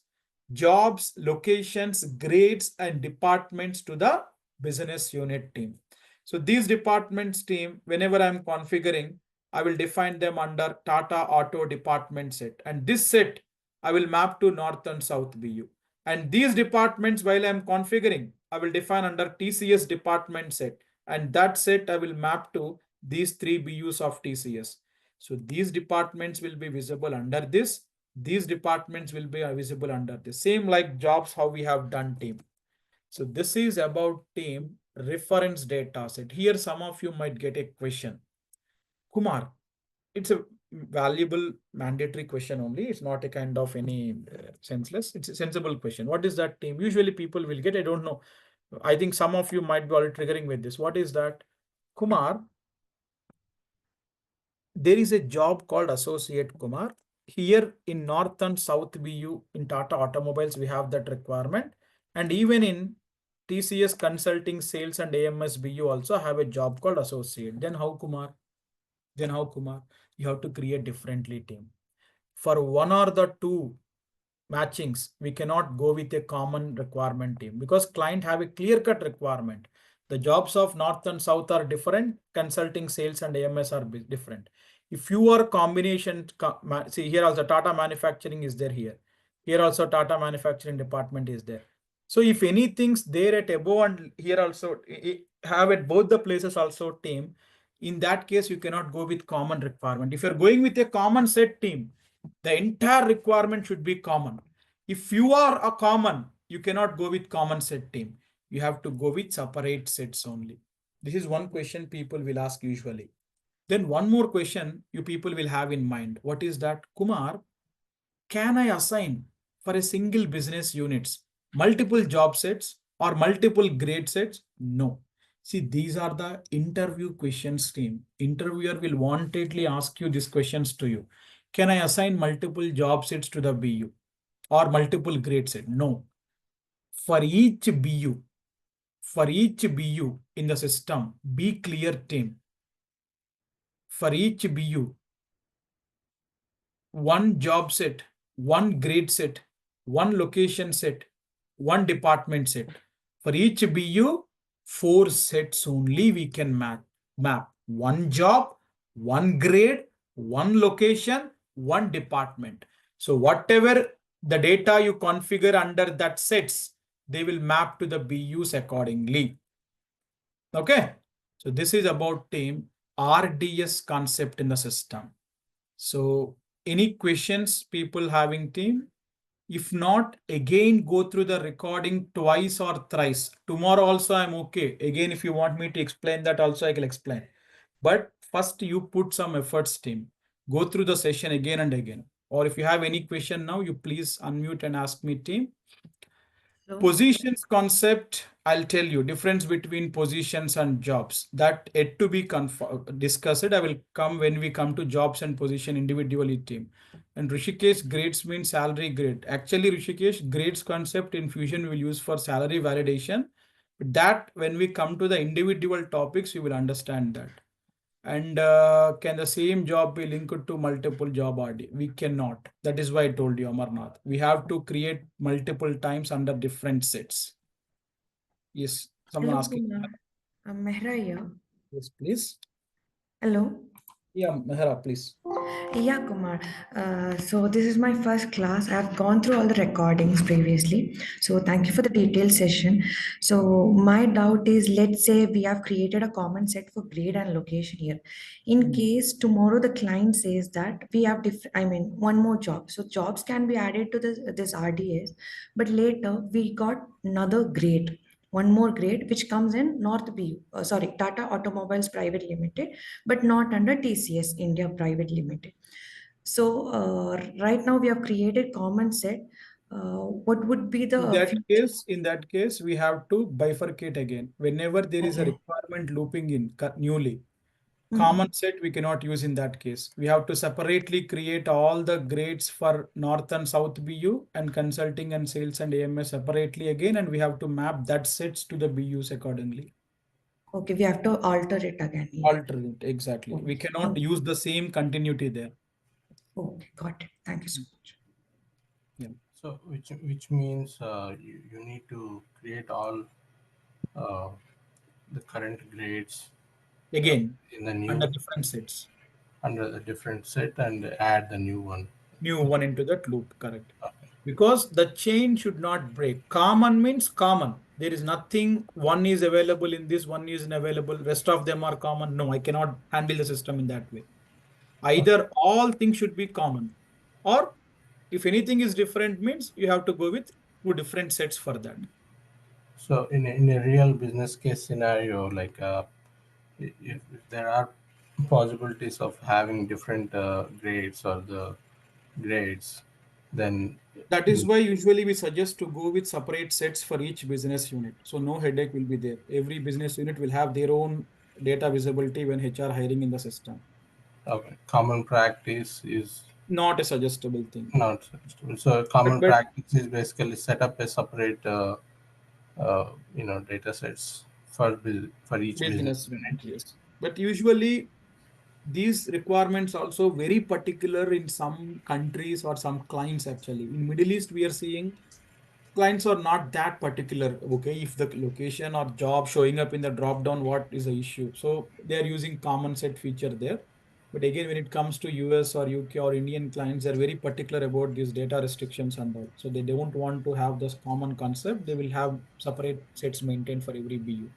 jobs, locations, grades, and departments to the business unit team. So these departments team, whenever I'm configuring, I will define them under Tata Auto department set. And this set I will map to North and South BU. And these departments, while I'm configuring, I will define under TCS department set. And that set I will map to these 3 BUs of TCS. So these departments will be visible under this. These departments will be visible under this. Same like jobs, how we have done team. So this is about team reference data set. Here, some of you might get a question. Kumar, it's a valuable mandatory question only. It's not a kind of any senseless. It's a sensible question. What is that team? Usually people will get, I don't know. I think some of you might be already triggering with this. What is that? Kumar, there is a job called associate Kumar. Here in North and South BU in Tata Automobiles, we have that requirement. And even in TCS Consulting Sales and AMS BU also have a job called associate. Then how Kumar? You have to create differently team. For one or the two matchings, we cannot go with a common requirement team because client have a clear-cut requirement. The jobs of North and South are different. Consulting, sales, and AMS are different. If you are combination, see here also Tata Manufacturing is there here. Here also Tata Manufacturing department is there. So if anything's there at above and here also have at both the places also team, in that case, you cannot go with common requirement. If you're going with a common set team, the entire requirement should be common. If you are a common, you cannot go with common set team. You have to go with separate sets only. This is one question people will ask usually. Then one more question you people will have in mind. What is that? Kumar, can I assign for a single business units multiple job sets or multiple grade sets? No. See, these are the interview questions team. Interviewer will wantedly ask you these questions to you. Can I assign multiple job sets to the BU or multiple grade set? No. For each BU in the system, be clear team. For each BU, one job set, one grade set, one location set, one department set. For each BU, 4 sets only we can map. One job, one grade, one location, one department. So whatever the data you configure under that sets, they will map to the BUs accordingly. Okay. So this is about team RDS concept in the system. So any questions people having team? If not, again, go through the recording twice or thrice. Tomorrow also I'm okay. Again, if you want me to explain that also, I can explain. But first you put some efforts, team. Go through the session again and again. Or if you have any question now, you please unmute and ask me, team. Hello. Positions concept, I'll tell you difference between positions and jobs that yet to be discussed. I will come when we come to jobs and position individually team. And Rishikesh, grades mean salary grade. Actually, Rishikesh, grades concept in Fusion we will use for salary validation. But that when we come to the individual topics, you will understand that. And can the same job be linked to multiple job RD? We cannot. That is why I told you, Amarnath. We have to create multiple times under different sets. Yes, someone Hello, asking. Kumar. I'm Mehra here. Yes, please. Hello. Yeah, Mehra, please. Yeah, Kumar. So this is my first class. I've gone through all the recordings previously. So thank you for the detailed session. So my doubt is, let's say we have created a common set for grade and location here. In case tomorrow the client says that we have one more job. So jobs can be added to this RDS, but later we got another grade. One more grade which comes in North BU, Tata Automobiles Private Limited, but not under TCS India Private Limited. So right now we have created common set. What would be the In that case, we have to bifurcate again. Whenever there is a Okay. requirement looping in newly, Hmm. common set we cannot use in that case. We have to separately create all the grades for North and South BU and consulting and sales and AMS separately again, and we have to map that sets to the BUs accordingly. Okay, we have to alter it again. Yeah. Alter it, exactly. We cannot Okay. use the same continuity there. Okay, got it. Thank you so much. Yeah. So which means you need to create all uh, the current grades uh, Again, in the under new different sets. under the different set and add the new one. New one into that loop, correct. Okay. Because the chain should not break. Common means common. There is nothing, one is available in this, one is available, rest of them are common. No, I cannot handle the system in that way. Okay. Either all things should be common, or if anything is different means you have to go with two different sets for that. So in a real business case scenario, like if there are possibilities of having different grades or the grades, then That is you, why usually we suggest to go with separate sets for each business unit. So no headache will be there. Every business unit will have their own data visibility when HR hiring in the system. okay, common practice is Not a suggestible thing. not suggestible. So common But practice is basically set up a separate data sets for each business business unit, unit. yes. But usually these requirements also very particular in some countries or some clients actually. In Middle East, we are seeing clients are not that particular. Okay, if the location or job showing up in the drop down, what is the issue? So they are using common set feature there. But again, when it comes to US or UK or Indian clients, they're very particular about these data restrictions and all. So they don't want to have this common concept. They will have separate sets maintained for every BU.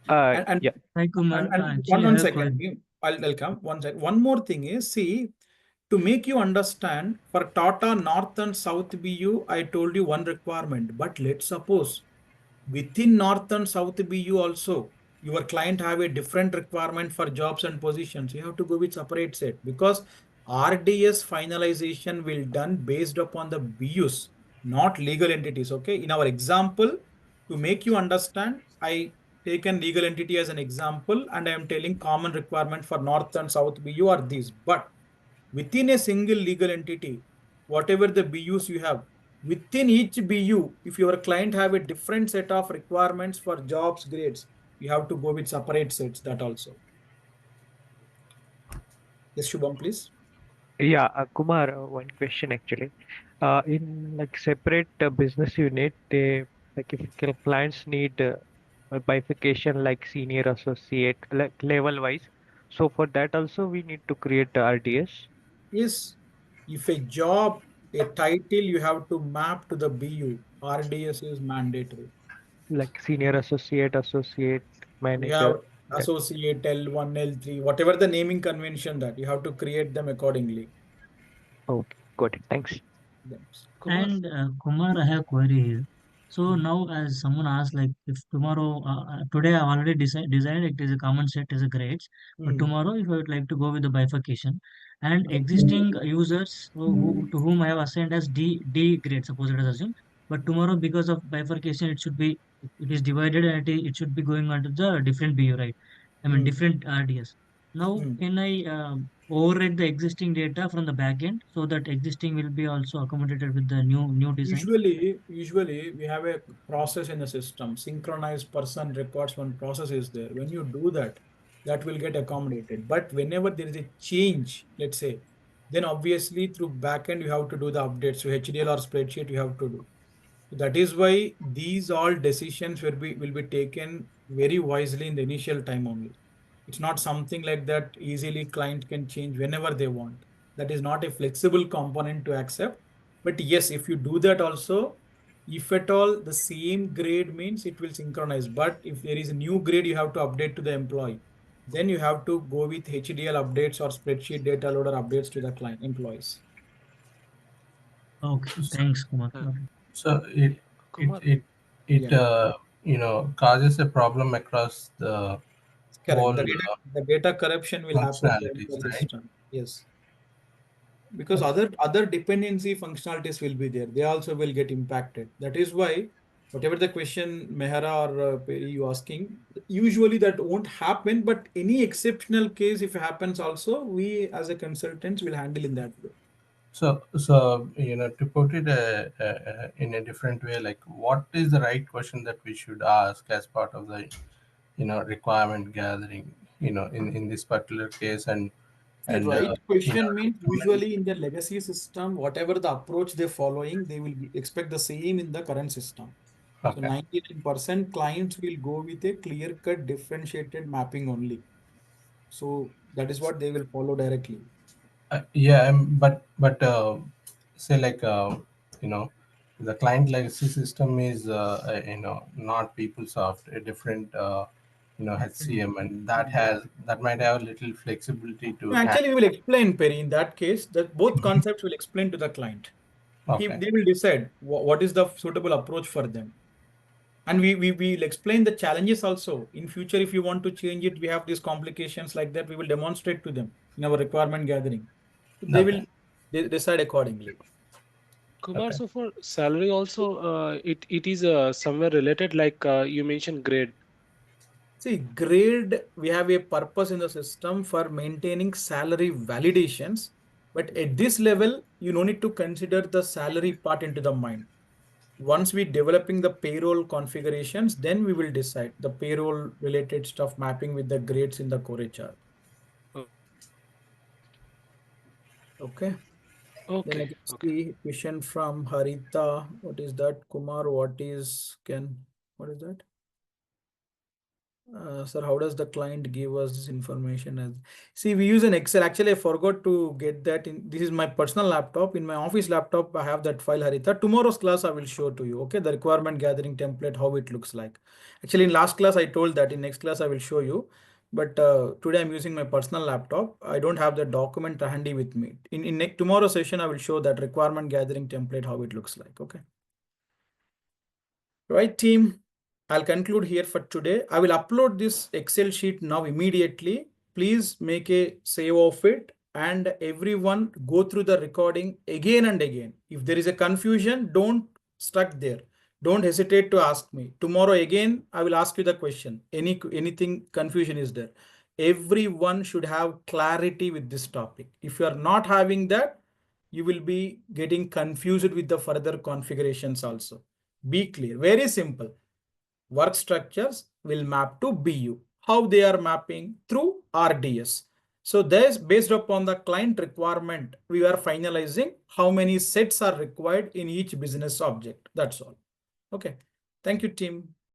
And, and Yeah. Hi Kumar, and actually I one have second, query. I'll come. One sec. One more thing is, see, to make you understand, for Tata North and South BU, I told you one requirement. But let's suppose within North and South BU also, your client have a different requirement for jobs and positions. You have to go with separate set because RDS finalization will done based upon the BUs, not legal entities. Okay. In our example, to make you understand, I taken legal entity as an example and I am telling common requirement for North and South BU are these. But within a single legal entity, whatever the BUs you have, within each BU, if your client have a different set of requirements for jobs grades, you have to go with separate sets that also. Yes, Shubham, please. Yeah, Kumar, one question actually. In like separate business unit, they like if clients need a bifurcation like senior associate like level wise. So for that also we need to create the RDS Yes, if a job, a title, you have to map to the BU. RDS is mandatory. like senior associate, associate You have manager. That associate L1, L3, whatever the naming convention that you have to create them accordingly. okay, got it. Thanks. Yes. Kumar. And Kumar, I have query here. So Mm. now, as someone asked, like if tomorrow, today I already designed it is a common set as a grades, but Mm. tomorrow if I would like to go with the bifurcation and existing users to whom I have assigned as D grade, suppose let us assume, but tomorrow because of bifurcation it is divided and it should be going under the different BU, right? I mean Mm. different RDS. Now, Mm. can I override the existing data from the backend so that existing will be also accommodated with the new design? Usually we have a process in the system. Synchronized person records one process is there. When you do that, that will get accommodated. But whenever there is a change, let's say, then obviously through backend you have to do the updates. So HDL or spreadsheet you have to do. That is why these all decisions will be taken very wisely in the initial time only. It's not something like that easily client can change whenever they want. That is not a flexible component to accept. But yes, if you do that also, if at all the same grade means it will synchronize. But if there is a new grade you have to update to the employee, then you have to go with HDL updates or spreadsheet data loader updates to the client employees. Okay, So, thanks, Kumar. Uh, Okay. so it Kumar, it it Yeah, causes a problem across the correct. whole The data corruption will happen in the functionalities, entire right? system. Yes. Because Okay. other dependency functionalities will be there. They also will get impacted. That is why whatever the question Mehara or Perry you asking, usually that won't happen. But any exceptional case, if it happens, also we as a consultants will handle in that way. So to put it in a different way, like what is the right question that we should ask as part of the requirement gathering, in this particular case, and The And right we question have means so many- usually in the legacy system, whatever the approach they're following, they will expect the same in the current system. So Okay. 99% clients will go with a clear-cut differentiated mapping only. So that is what they will follow directly. Yeah, but say like you know, the client legacy system is not PeopleSoft, a different HCM, and that might have a little flexibility to Actually, we will explain, Perry, in that case, that both concepts will explain to the client. Okay. They will decide what is the suitable approach for them. And we will explain the challenges also. In future, if you want to change it, we have these complications like that. We will demonstrate to them in our requirement gathering. They will Okay. decide accordingly. Kumar, Okay. so for salary also, it is somewhere related, like you mentioned grade. See, grade, we have a purpose in the system for maintaining salary validations. But at this level, you no need to consider the salary part into the mind. Once we developing the payroll configurations, then we will decide the payroll related stuff mapping with the grades in the core HR. Okay. Then Okay, I can okay. see question from Harita. What is that? Kumar, what is that? Sir, how does the client give us this information? See, we use an Excel. Actually, I forgot to get that in. This is my personal laptop. In my office laptop, I have that file, Harita. Tomorrow's class, I will show to you. Okay, the requirement gathering template, how it looks like. Actually, in last class, I told that. In next class, I will show you. But today, I'm using my personal laptop. I don't have the document handy with me. In tomorrow session, I will show that requirement gathering template, how it looks like. Okay. Right, team. I'll conclude here for today. I will upload this Excel sheet now immediately. Please make a save of it and everyone go through the recording again and again. If there is a confusion, don't stuck there. Don't hesitate to ask me. Tomorrow again, I will ask you the question. Anything confusion is there. Everyone should have clarity with this topic. If you are not having that, you will be getting confused with the further configurations also. Be clear. Very simple. Work structures will map to BU. How they are mapping? Through RDS. So this based upon the client requirement, we are finalizing how many sets are required in each business object. That's all. Okay. Thank you, team.